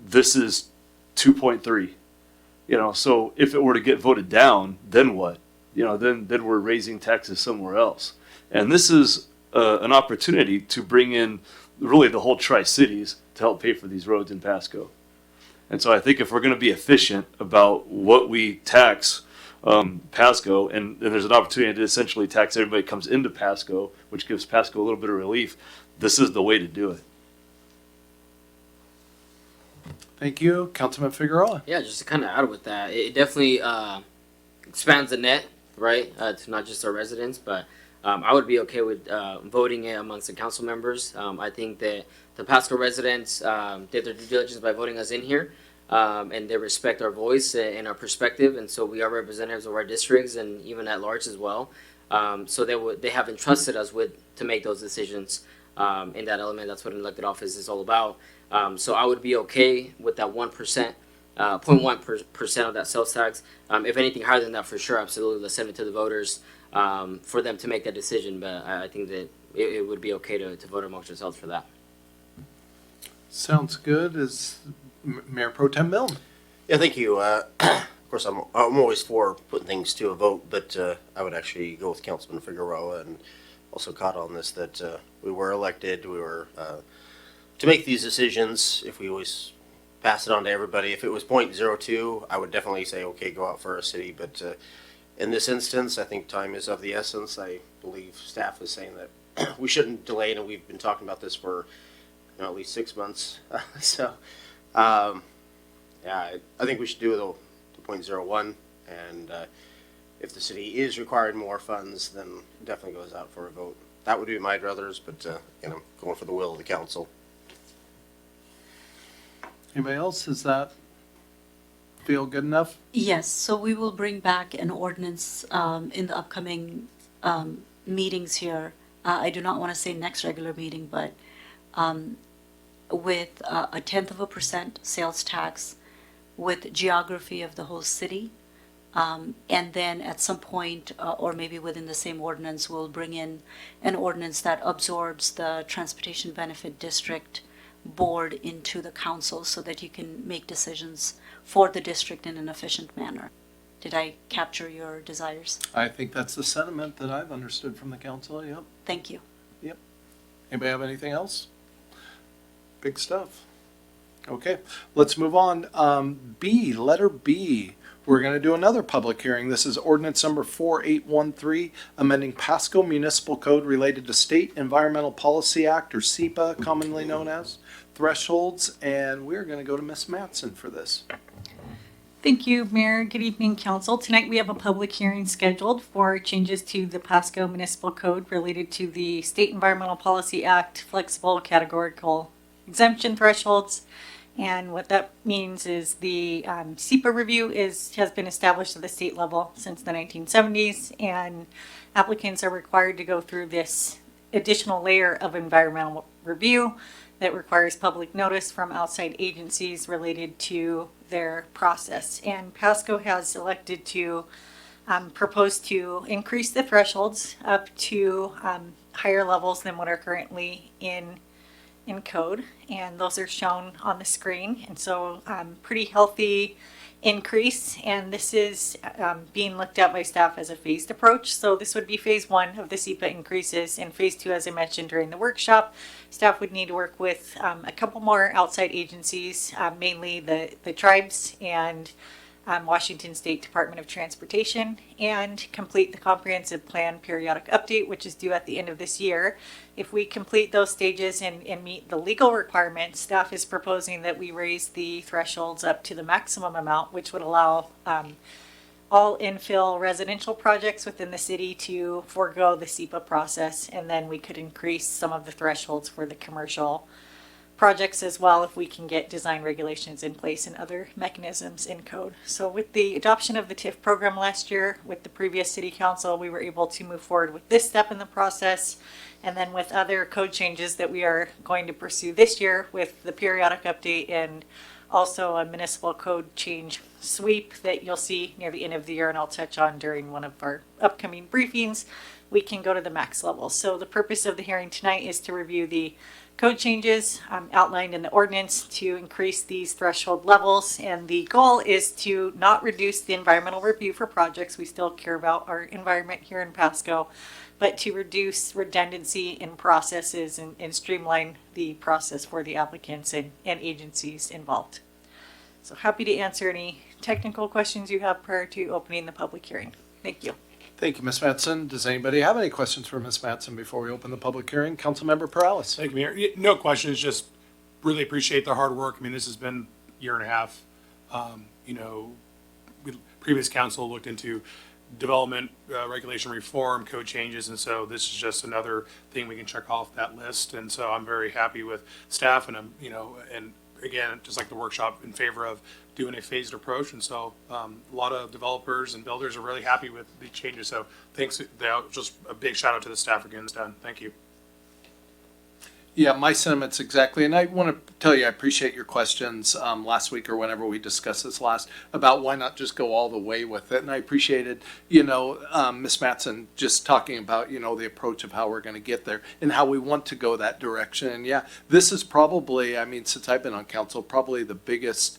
This is 2.3, so if it were to get voted down, then what? Then we're raising taxes somewhere else. And this is an opportunity to bring in really the whole Tri-Cities to help pay for these roads in Pasco. And so I think if we're going to be efficient about what we tax Pasco, and there's an opportunity to essentially tax everybody that comes into Pasco, which gives Pasco a little bit of relief, this is the way to do it. Thank you. Councilman Figueroa. Yeah, just to kind of add with that, it definitely expands the net, right, to not just our residents, but I would be okay with voting it amongst the council members. I think that the Pasco residents did their due diligence by voting us in here, and they respect our voice and our perspective, and so we are representatives of our districts and even at large as well. So they have entrusted us to make those decisions in that element. That's what an elected office is all about. So I would be okay with that 1%, 0.1% of that sales tax. If anything higher than that, for sure, absolutely, let's send it to the voters for them to make that decision. But I think that it would be okay to vote amongst yourselves for that. Sounds good. Is Mayor Pro Tem Milne? Yeah, thank you. Of course, I'm always for putting things to a vote, but I would actually go with Councilman Figueroa and also caught on this that we were elected. We were to make these decisions. If we always pass it on to everybody, if it was 0.02, I would definitely say, okay, go out for a city. But in this instance, I think time is of the essence. I believe staff is saying that we shouldn't delay, and we've been talking about this for at least 6 months. So, yeah, I think we should do the 0.01, and if the city is requiring more funds, then it definitely goes out for a vote. That would be my druthers, but I'm going for the will of the council. Anybody else? Does that feel good enough? Yes, so we will bring back an ordinance in the upcoming meetings here. I do not want to say next regular meeting, but with a 0.1% sales tax, with geography of the whole city. And then at some point, or maybe within the same ordinance, we'll bring in an ordinance that absorbs the Transportation Benefit District Board into the council so that you can make decisions for the district in an efficient manner. Did I capture your desires? I think that's the sentiment that I've understood from the council. Yep. Thank you. Anybody have anything else? Big stuff. Okay, let's move on. B, letter B. We're going to do another public hearing. This is ordinance number 4813, amending Pasco Municipal Code related to State Environmental Policy Act, or SEPA, commonly known as, thresholds. And we're going to go to Ms. Mattson for this. Thank you, Mayor. Good evening, Council. Tonight we have a public hearing scheduled for changes to the Pasco Municipal Code related to the State Environmental Policy Act flexible categorical exemption thresholds. And what that means is the SEPA review has been established at the state level since the 1970s, and applicants are required to go through this additional layer of environmental review that requires public notice from outside agencies related to their process. And Pasco has elected to propose to increase the thresholds up to higher levels than what are currently in code, and those are shown on the screen. And so pretty healthy increase, and this is being looked at by staff as a phased approach. So this would be phase one of the SEPA increases. And phase two, as I mentioned during the workshop, staff would need to work with a couple more outside agencies, mainly the tribes and Washington State Department of Transportation, and complete the comprehensive plan periodic update, which is due at the end of this year. If we complete those stages and meet the legal requirements, staff is proposing that we raise the thresholds up to the maximum amount, which would allow all infill residential projects within the city to forego the SEPA process, and then we could increase some of the thresholds for the commercial projects as well if we can get design regulations in place and other mechanisms in code. So with the adoption of the TIF program last year with the previous city council, we were able to move forward with this step in the process. And then with other code changes that we are going to pursue this year with the periodic update and also a municipal code change sweep that you'll see near the end of the year and I'll touch on during one of our upcoming briefings, we can go to the max level. So the purpose of the hearing tonight is to review the code changes outlined in the ordinance to increase these threshold levels. And the goal is to not reduce the environmental review for projects. We still care about our environment here in Pasco, but to reduce redundancy in processes and streamline the process for the applicants and agencies involved. So happy to answer any technical questions you have prior to opening the public hearing. Thank you. Thank you, Ms. Mattson. Does anybody have any questions for Ms. Mattson before we open the public hearing? Councilmember Perales. Thank you, Mayor. No questions, just really appreciate the hard work. I mean, this has been a year and a half. Previous council looked into development, regulation reform, code changes, and so this is just another thing we can check off that list. And so I'm very happy with staff, and and again, just like the workshop, in favor of doing a phased approach. And so a lot of developers and builders are really happy with the changes. So thanks, just a big shout out to the staff for getting this done. Thank you. Yeah, my sentiments exactly. And I want to tell you, I appreciate your questions last week or whenever we discussed this last about why not just go all the way with it. And I appreciated, Ms. Mattson just talking about, the approach of how we're going to get there and how we want to go that direction. And yeah, this is probably, since I've been on council, probably the biggest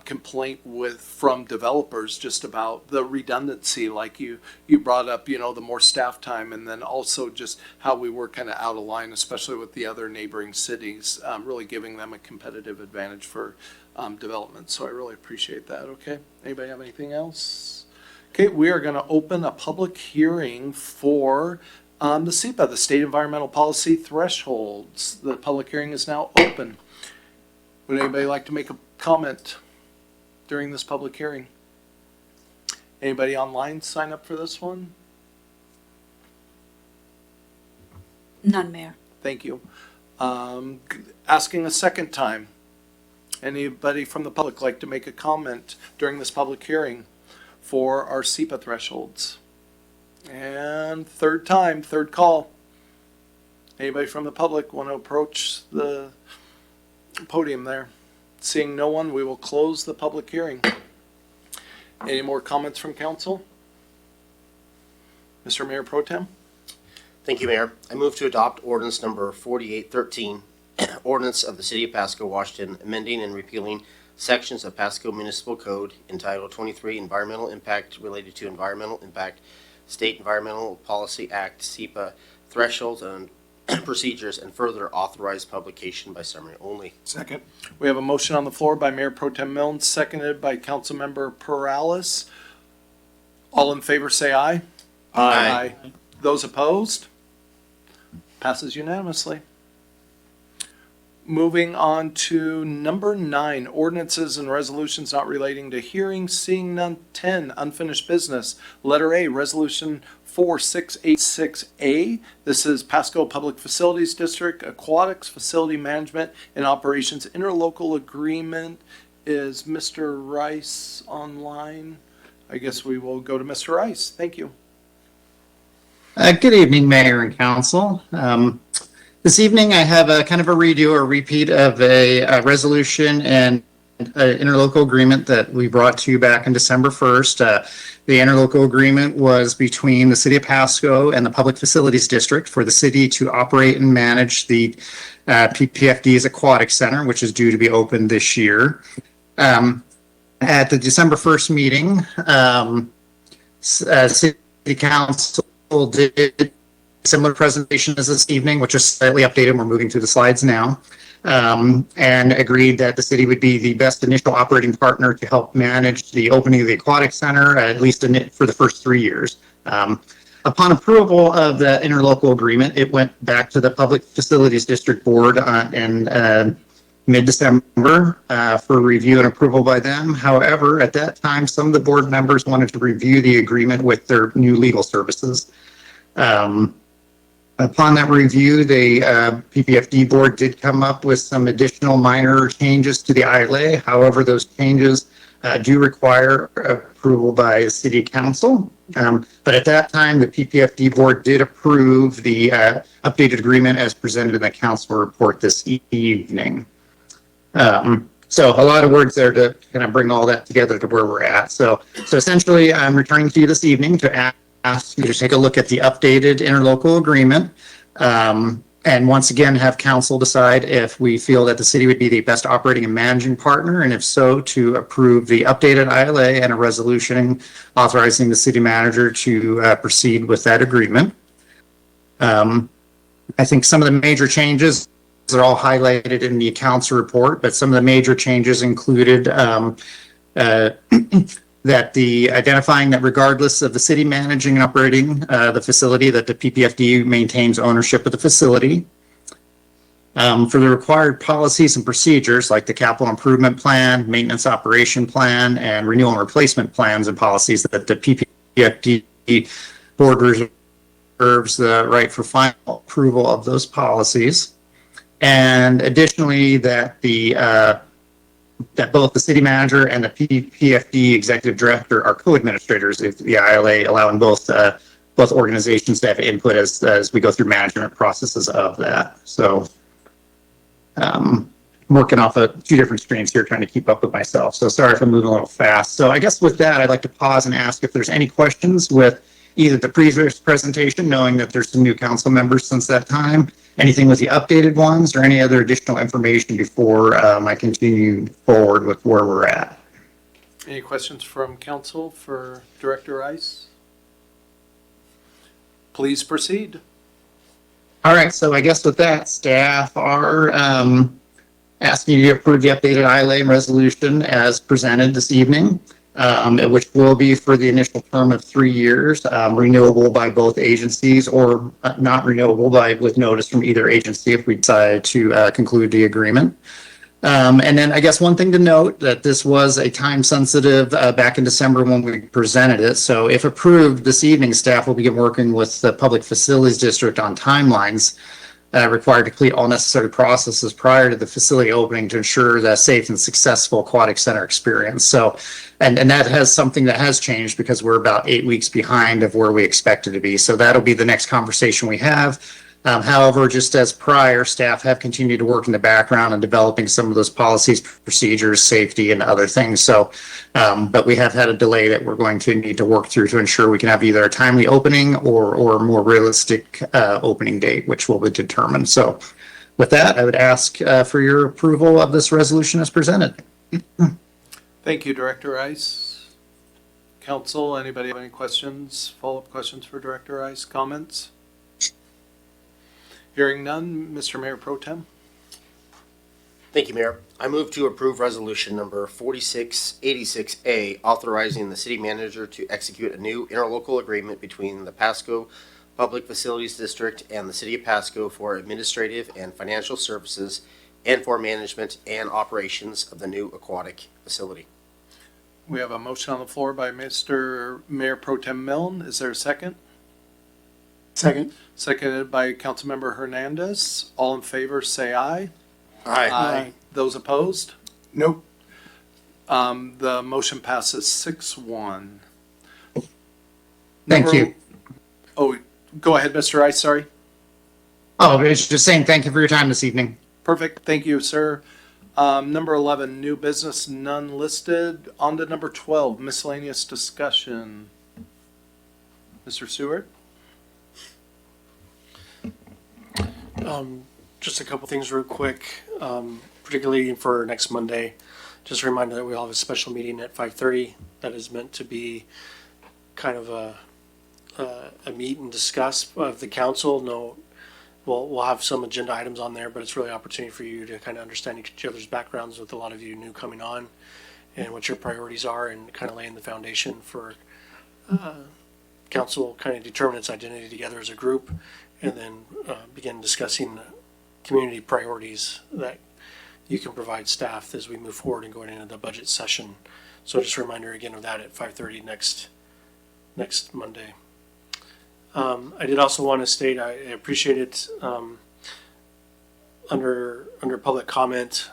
complaint from developers just about the redundancy, like you brought up, the more staff time, and then also just how we were kind of out of line, especially with the other neighboring cities, really giving them a competitive advantage for development. So I really appreciate that. Okay, anybody have anything else? Okay, we are going to open a public hearing for the SEPA, the State Environmental Policy Thresholds. The public hearing is now open. Would anybody like to make a comment during this public hearing? Anybody online sign up for this one? None, Mayor. Thank you. Asking a second time. Anybody from the public like to make a comment during this public hearing for our SEPA thresholds? And third time, third call. Anybody from the public want to approach the podium there? Seeing no one, we will close the public hearing. Any more comments from council? Mr. Mayor Pro Tem? Thank you, Mayor. I move to adopt ordinance number 4813, ordinance of the City of Pasco, Washington, amending and repealing sections of Pasco Municipal Code entitled 23 Environmental Impact Related to Environmental Impact, State Environmental Policy Act, SEPA, thresholds and procedures, and further authorized publication by summary only. Second. We have a motion on the floor by Mayor Pro Tem Milne, seconded by Councilmember Perales. All in favor say aye. Aye. Those opposed? Passes unanimously. Moving on to number 9, ordinances and resolutions not relating to hearings. Seeing none. 10, unfinished business. Letter A, resolution 4686A. This is Pasco Public Facilities District Aquatics Facility Management and Operations Interlocal Agreement. Is Mr. Rice online? I guess we will go to Mr. Rice. Thank you. Good evening, Mayor and Council. This evening I have a kind of a redo or repeat of a resolution and interlocal agreement that we brought to you back on December 1st. The interlocal agreement was between the City of Pasco and the Public Facilities District for the city to operate and manage the PPFD's Aquatic Center, which is due to be opened this year. at the December 1st meeting, City Council did similar presentation as this evening, which is slightly updated. We're moving through the slides now. And agreed that the city would be the best initial operating partner to help manage the opening of the aquatic center, at least for the first 3 years. Upon approval of the interlocal agreement, it went back to the Public Facilities District Board in mid-December for review and approval by them. However, at that time, some of the board members wanted to review the agreement with their new legal services. Upon that review, the PPFD board did come up with some additional minor changes to the ILA. However, those changes do require approval by the city council. But at that time, the PPFD board did approve the updated agreement as presented in the council report this evening. So a lot of words there to kind of bring all that together to where we're at. So essentially, I'm returning to you this evening to ask you to take a look at the updated interlocal agreement. And once again, have council decide if we feel that the city would be the best operating and managing partner, and if so, to approve the updated ILA and a resolution authorizing the city manager to proceed with that agreement. I think some of the major changes are all highlighted in the accounts report, but some of the major changes included that the identifying that regardless of the city managing and operating the facility, that the PPFD maintains ownership of the facility. For the required policies and procedures like the capital improvement plan, maintenance operation plan, and renewal and replacement plans and policies, that the PPFD board reserves the right for final approval of those policies. And additionally, that that both the city manager and the PPFD executive director are co-administrators of the ILA, allowing both organizations to have input as we go through management processes of that. So I'm working off of 2 different screens here, trying to keep up with myself. So sorry if I'm moving a little fast. So I guess with that, I'd like to pause and ask if there's any questions with either the previous presentation, knowing that there's some new council members since that time, anything with the updated ones, or any other additional information before I continue forward with where we're at. Any questions from council for Director Rice? Please proceed. All right, so I guess with that, staff are asking you to approve the updated ILA and resolution as presented this evening, which will be for the initial term of 3 years, renewable by both agencies, or not renewable with notice from either agency if we decide to conclude the agreement. And then I guess one thing to note, that this was a time sensitive back in December when we presented it. So if approved this evening, staff will begin working with the Public Facilities District on timelines required to complete all necessary processes prior to the facility opening to ensure the safe and successful aquatic center experience. So, and that has something that has changed because we're about 8 weeks behind of where we expected to be. So that'll be the next conversation we have. However, just as prior, staff have continued to work in the background on developing some of those policies, procedures, safety, and other things. So, but we have had a delay that we're going to need to work through to ensure we can have either a timely opening or a more realistic opening date, which will be determined. So with that, I would ask for your approval of this resolution as presented. Thank you, Director Rice. Council, anybody have any questions, follow-up questions for Director Rice, comments? Hearing none, Mr. Mayor Pro Tem. Thank you, Mayor. I move to approve resolution number 4686A, authorizing the city manager to execute a new interlocal agreement between the Pasco Public Facilities District and the City of Pasco for administrative and financial services and for management and operations of the new aquatic facility. We have a motion on the floor by Mr. Mayor Pro Tem Milne. Is there a second? Second. Seconded by Councilmember Hernandez. All in favor, say aye. Aye. Those opposed? Nope. The motion passes 6-1. Thank you. Oh, go ahead, Mr. Rice, sorry. Oh, it's just saying thank you for your time this evening. Perfect, thank you, sir. Number 11, new business, none listed. On to number 12, miscellaneous discussion. Mr. Stewart? Just a couple things real quick, particularly for next Monday. just a reminder that we all have a special meeting at 5:30 that is meant to be kind of a meet and discuss of the council. No, we'll have some agenda items on there, but it's really an opportunity for you to kind of understand each other's backgrounds, with a lot of you new coming on, and what your priorities are, and kind of laying the foundation for council kind of determine its identity together as a group, and then begin discussing community priorities that you can provide staff as we move forward and going into the budget session. So just a reminder again of that at 5:30 next Monday. I did also want to state I appreciate it. Under public comment,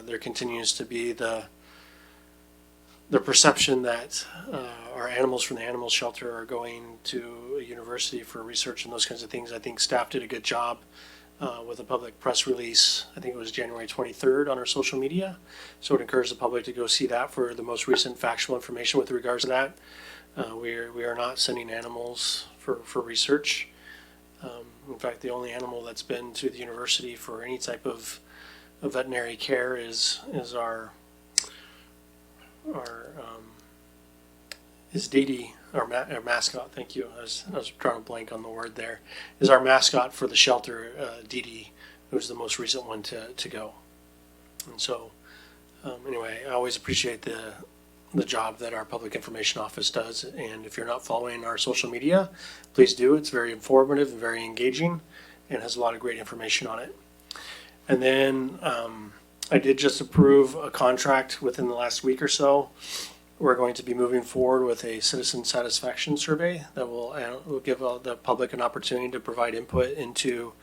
there continues to be the perception that our animals from the animal shelter are going to a university for research and those kinds of things. I think staff did a good job with a public press release. I think it was January 23rd on our social media. So I'd encourage the public to go see that for the most recent factual information with regards to that. We are not sending animals for research. In fact, the only animal that's been to the university for any type of veterinary care is our Dee Dee, our mascot. Thank you. I was drawing a blank on the word there. Is our mascot for the shelter, Dee Dee, who's the most recent one to go. And so, anyway, I always appreciate the job that our public information office does. And if you're not following our social media, please do. It's very informative and very engaging, and has a lot of great information on it. And then I did just approve a contract within the last week or so. We're going to be moving forward with a citizen satisfaction survey that will give the public an opportunity to provide input into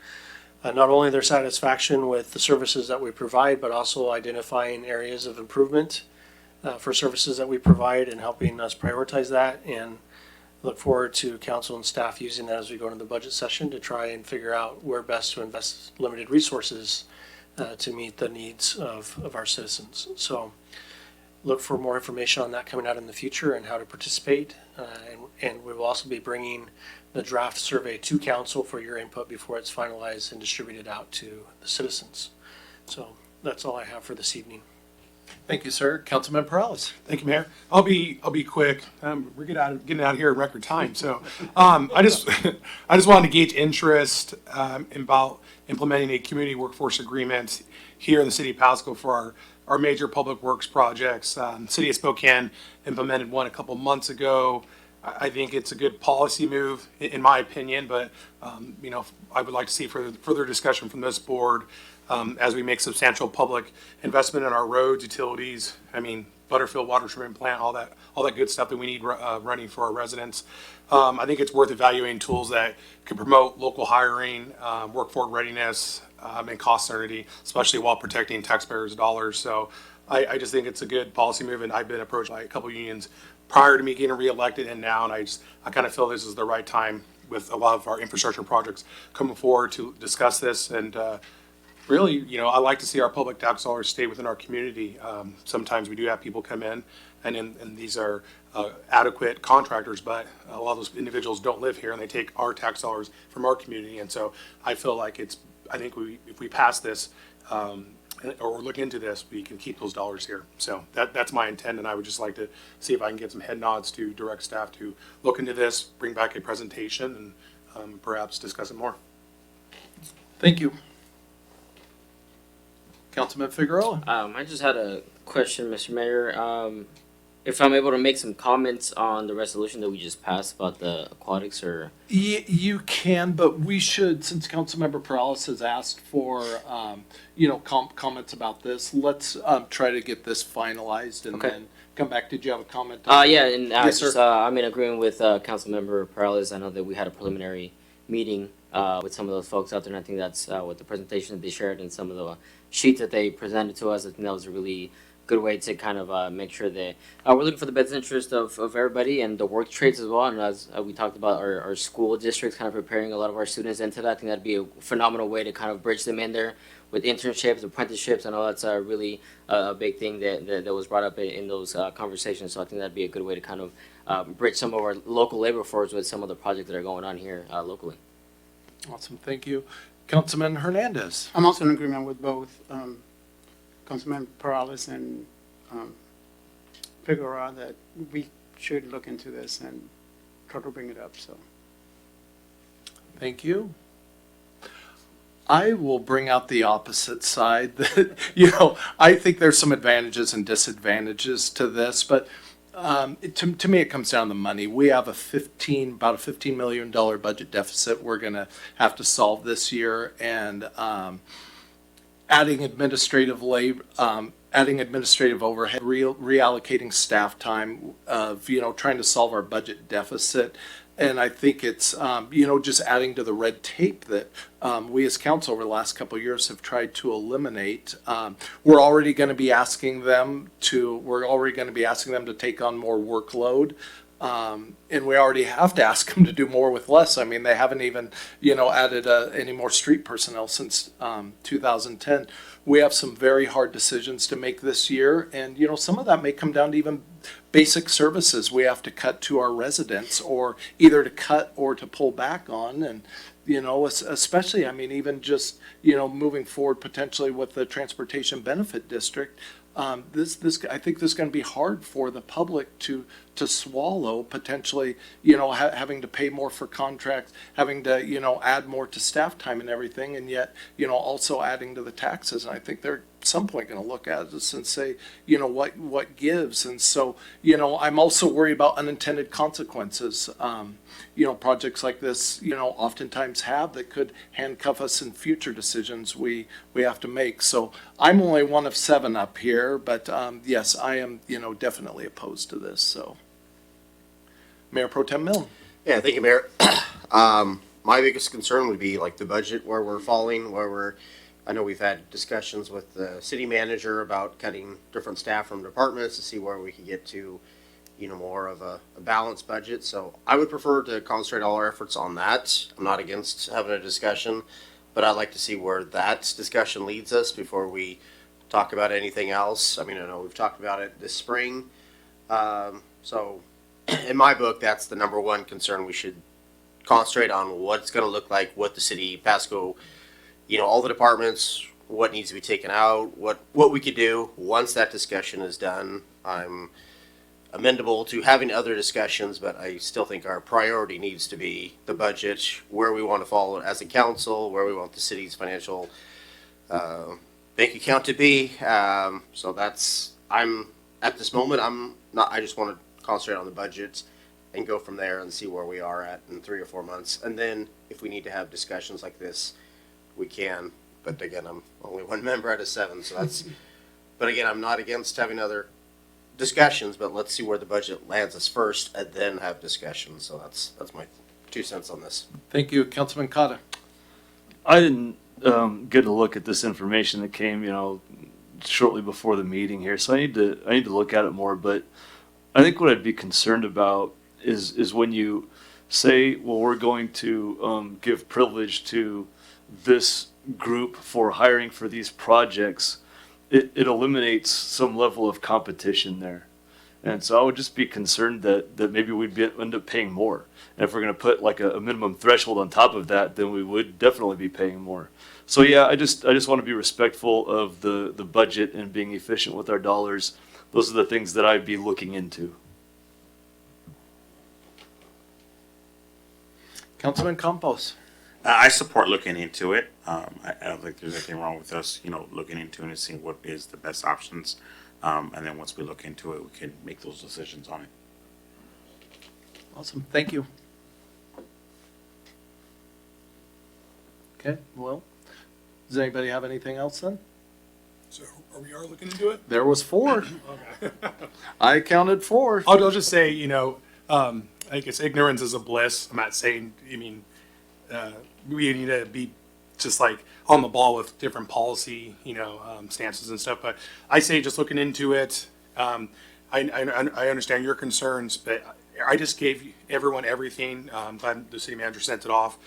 not only their satisfaction with the services that we provide, but also identifying areas of improvement for services that we provide, and helping us prioritize that. And look forward to council and staff using that as we go into the budget session to try and figure out where best to invest limited resources to meet the needs of our citizens. So look for more information on that coming out in the future and how to participate. And we will also be bringing the draft survey to council for your input before it's finalized and distributed out to the citizens. So that's all I have for this evening. Thank you, sir. Councilman Perales. Thank you, Mayor. I'll be quick. We're getting out of here in record time. So I just wanted to gauge interest about implementing a community workforce agreement here in the city of Pasco for our major public works projects. City of Spokane implemented one a couple months ago. I think it's a good policy move, in my opinion, but I would like to see further discussion from this board as we make substantial public investment in our roads, utilities. I mean, Butterfield water treatment plant, all that good stuff that we need running for our residents. I think it's worth evaluating tools that could promote local hiring, workforce readiness, and cost certainty, especially while protecting taxpayers' dollars. So I just think it's a good policy move, and I've been approached by a couple unions prior to me getting reelected and now, and I kind of feel this is the right time with a lot of our infrastructure projects coming forward to discuss this. And really, I like to see our public tax dollars stay within our community. Sometimes we do have people come in, and these are adequate contractors, but a lot of those individuals don't live here, and they take our tax dollars from our community. And so I feel like I think if we pass this, or look into this, we can keep those dollars here. So that's my intent, and I would just like to see if I can get some head nods to direct staff to look into this, bring back a presentation, and perhaps discuss it more. Thank you. Councilman Figueroa. I just had a question, Mr. Mayor. If I'm able to make some comments on the resolution that we just passed about the aquatics, or You can, but we should, since Councilmember Perales has asked for, comments about this, let's try to get this finalized and Okay. then come back. Did you have a comment? yeah, and Yes, sir. I'm in agreement with Councilmember Perales. I know that we had a preliminary meeting with some of those folks out there, and I think that's with the presentation that they shared and some of the sheets that they presented to us. I think that was a really good way to kind of make sure that we're looking for the best interest of everybody and the work trades as well. And as we talked about our school districts, kind of preparing a lot of our students into that, I think that'd be a phenomenal way to kind of bridge them in there with internships, apprenticeships. I know that's really a big thing that was brought up in those conversations. So I think that'd be a good way to kind of bridge some of our local labor force with some of the projects that are going on here locally. Awesome, thank you. Councilman Hernandez. I'm also in agreement with both Councilman Perales and figure out that we should look into this and try to bring it up, so. Thank you. I will bring out the opposite side that, I think there's some advantages and disadvantages to this, but to me, it comes down to money. We have about a $15 million budget deficit we're going to have to solve this year, and adding administrative labor, adding administrative overhead, reallocating staff time, trying to solve our budget deficit. And I think it's, just adding to the red tape that we as council over the last couple of years have tried to eliminate. We're already going to be asking them to take on more workload. And we already have to ask them to do more with less. I mean, they haven't even, added any more street personnel since 2010. We have some very hard decisions to make this year. And, some of that may come down to even basic services we have to cut to our residents, or either to cut or to pull back on. And, especially, I mean, even just, moving forward potentially with the transportation benefit district. I think this is going to be hard for the public to swallow, potentially, having to pay more for contracts, having to, add more to staff time and everything, and yet, also adding to the taxes. And I think they're at some point going to look at this and say, what gives? And so, I'm also worried about unintended consequences. Projects like this, oftentimes have that could handcuff us in future decisions we have to make. So I'm only one of 7 up here, but yes, I am, definitely opposed to this. So, Mayor Pro Tem Milne. Yeah, thank you, Mayor. My biggest concern would be like the budget, where we're falling, I know we've had discussions with the city manager about cutting different staff from departments to see where we could get to, more of a balanced budget. So I would prefer to concentrate all our efforts on that. I'm not against having a discussion, but I'd like to see where that discussion leads us before we talk about anything else. I mean, I know we've talked about it this spring. So in my book, that's the number one concern. We should concentrate on what it's going to look like, what the city, Pasco, all the departments, what needs to be taken out, what we could do once that discussion is done. I'm amendable to having other discussions, but I still think our priority needs to be the budget, where we want to follow it as a council, where we want the city's financial bank account to be. So I'm at this moment, I just want to concentrate on the budget and go from there and see where we are at in 3 or 4 months. And then if we need to have discussions like this, we can. But again, I'm only one member out of 7, so that's, but again, I'm not against having other discussions, but let's see where the budget lands us first and then have discussions. So that's my 2 cents on this. Thank you, Councilman Cotta. I didn't get a look at this information that came, shortly before the meeting here, so I need to look at it more. But I think what I'd be concerned about is when you say, well, we're going to give privilege to this group for hiring for these projects, it eliminates some level of competition there. And so I would just be concerned that maybe we'd end up paying more. And if we're going to put like a minimum threshold on top of that, then we would definitely be paying more. So yeah, I just want to be respectful of the budget and being efficient with our dollars. Those are the things that I'd be looking into. Councilman Campos. I support looking into it. I don't think there's anything wrong with us, looking into it and seeing what is the best options. And then once we look into it, we can make those decisions on it. Awesome. Thank you. Okay, well, does anybody have anything else then? So are we looking into it? There was 4. Okay. I counted 4. I'll just say, I guess ignorance is a bliss. I'm not saying, we need to be just like on the ball with different policy, stances and stuff. But I say just looking into it. I understand your concerns, but I just gave everyone everything. I'm glad the city manager sent it off.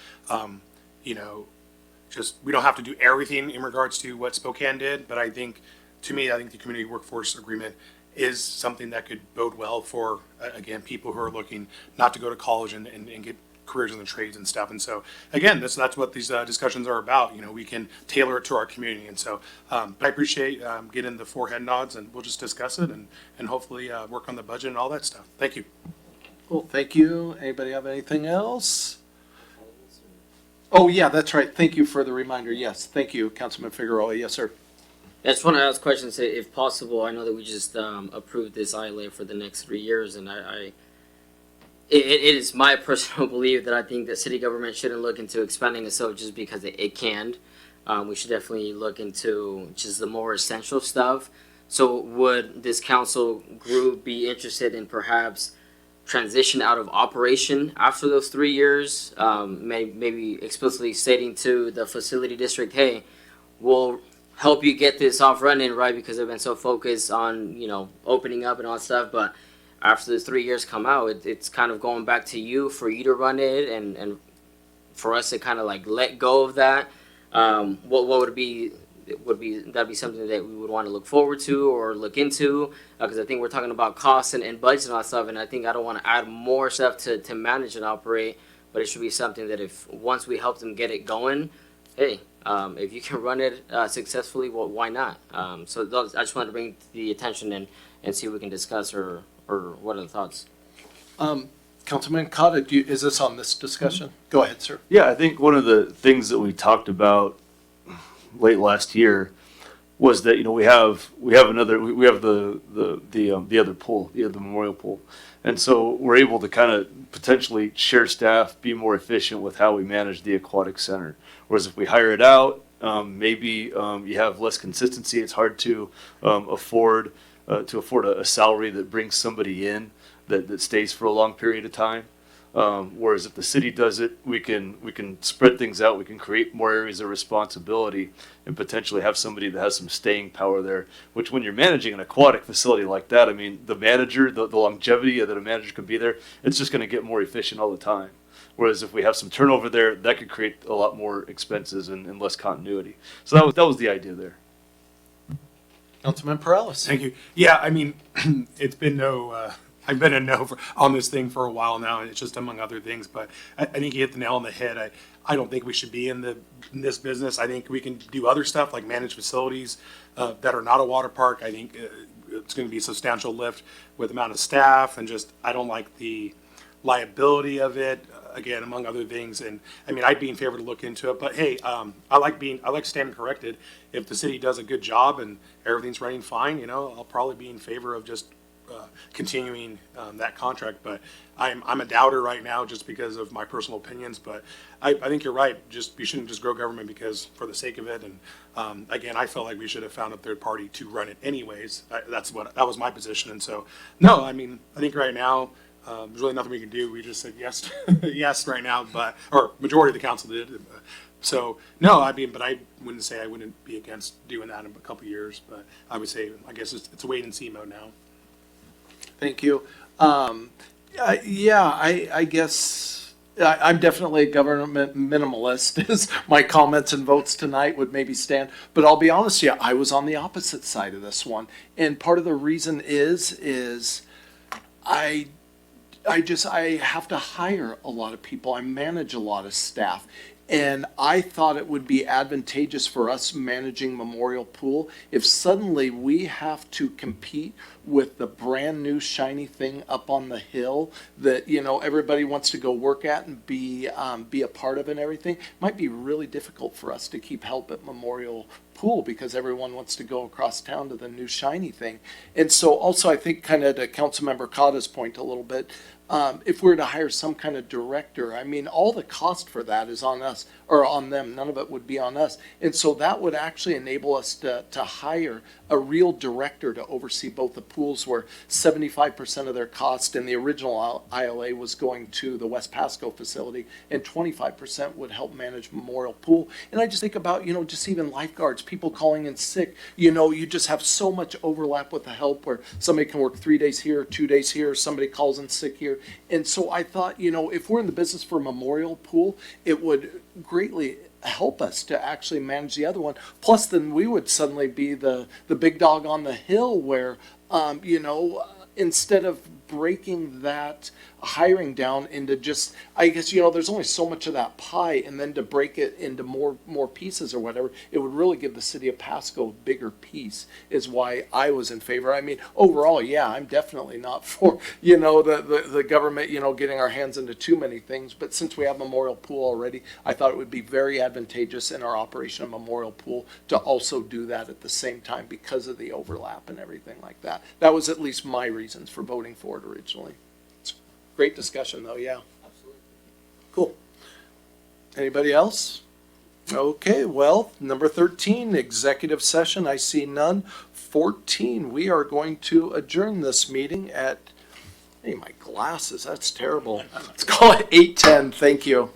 Just we don't have to do everything in regards to what Spokane did, but I think the community workforce agreement is something that could bode well for, again, people who are looking not to go to college and get careers in the trades and stuff. And so, again, that's what these discussions are about. You know, we can tailor it to our community. And so, but I appreciate getting the 4 head nods, and we'll just discuss it and hopefully work on the budget and all that stuff. Thank you. Cool, thank you. Anybody have anything else? Oh, yeah, that's right. Thank you for the reminder. Yes, thank you, Councilman Figueroa. Yes, sir. I just want to ask questions, if possible. I know that we just approved this ILA for the next 3 years, and it is my personal belief that I think that city government shouldn't look into expanding itself just because it can. We should definitely look into just the more essential stuff. So would this council group be interested in perhaps transition out of operation after those 3 years? Maybe explicitly stating to the facility district, hey, we'll help you get this off running, right? Because they've been so focused on, you know, opening up and all that stuff. But after the 3 years come out, it's kind of going back to you for you to run it, and for us to kind of like let go of that. What would be that'd be something that we would want to look forward to or look into, because I think we're talking about costs and budgets and all that stuff, and I think I don't want to add more stuff to manage and operate, but it should be something that if once we help them get it going, hey, if you can run it successfully, well, why not? So I just wanted to bring to the attention and see if we can discuss or what are the thoughts? Councilman Cotta, is this on this discussion? Go ahead, sir. Yeah, I think one of the things that we talked about late last year was that, you know, we have the other pool, the memorial pool, and so we're able to kind of potentially share staff, be more efficient with how we manage the aquatic center. Whereas if we hire it out, maybe you have less consistency. It's hard to afford a salary that brings somebody in that stays for a long period of time. Whereas if the city does it, we can spread things out. We can create more areas of responsibility and potentially have somebody that has some staying power there. Which, when you're managing an aquatic facility like that, I mean, the manager, the longevity that a manager can be there, it's just going to get more efficient all the time. Whereas if we have some turnover there, that could create a lot more expenses and less continuity. So that was the idea there. Councilman Perales. Thank you. Yeah, I mean, it's been I've been a no on this thing for a while now, and it's just among other things. But I think you hit the nail on the head. I don't think we should be in this business. I think we can do other stuff like manage facilities that are not a water park. I think it's going to be a substantial lift with the amount of staff, and just I don't like the liability of it. Again, among other things, and I mean, I'd be in favor to look into it. But hey, I like standing corrected. If the city does a good job and everything's running fine, you know, I'll probably be in favor of just continuing that contract. But I'm a doubter right now just because of my personal opinions. But I think you're right. You shouldn't just grow government because for the sake of it. And again, I felt like we should have found a third party to run it anyways. That was my position. And so no, I mean, I think right now. There's really nothing we can do. We just said yes, yes right now, or majority of the council did. So no, I mean, but I wouldn't say I wouldn't be against doing that in a couple of years. But I would say, I guess it's a wait and see mode now. Thank you. I guess I'm definitely a government minimalist, as my comments and votes tonight would maybe stand. But I'll be honest, yeah, I was on the opposite side of this one. And part of the reason is I have to hire a lot of people. I manage a lot of staff. And I thought it would be advantageous for us managing Memorial Pool if suddenly we have to compete with the brand new shiny thing up on the hill that, you know, everybody wants to go work at and be a part of and everything. It might be really difficult for us to keep help at Memorial Pool because everyone wants to go across town to the new shiny thing. And so also I think kind of to Councilmember Cotta's point a little bit, if we were to hire some kind of director, I mean, all the cost for that is on us or on them. None of it would be on us. And so that would actually enable us to hire a real director to oversee both the pools, where 75% of their cost in the original ILA was going to the West Pasco facility and 25% would help manage Memorial Pool. And I just think about, you know, just even lifeguards, people calling in sick, you know, you just have so much overlap with the help where somebody can work 3 days here, 2 days here, somebody calls in sick here. And so I thought, you know, if we're in the business for Memorial Pool, it would greatly help us to actually manage the other one. Plus, then we would suddenly be the big dog on the hill where, you know, instead of breaking that hiring down into just, I guess, there's only so much of that pie, and then to break it into more pieces or whatever, it would really give the city of Pasco a bigger piece, is why I was in favor. I mean, overall, yeah, I'm definitely not for, the government, getting our hands into too many things, but since we have Memorial Pool already, I thought it would be very advantageous in our operation of Memorial Pool to also do that at the same time because of the overlap and everything like that. That was at least my reasons for voting for it originally. Great discussion, though, yeah. Absolutely. Cool. Anybody else? Okay, well, number 13, executive session, I see none. 14, we are going to adjourn this meeting at, hey, my glasses, that's terrible. Let's call it 8:10, thank you.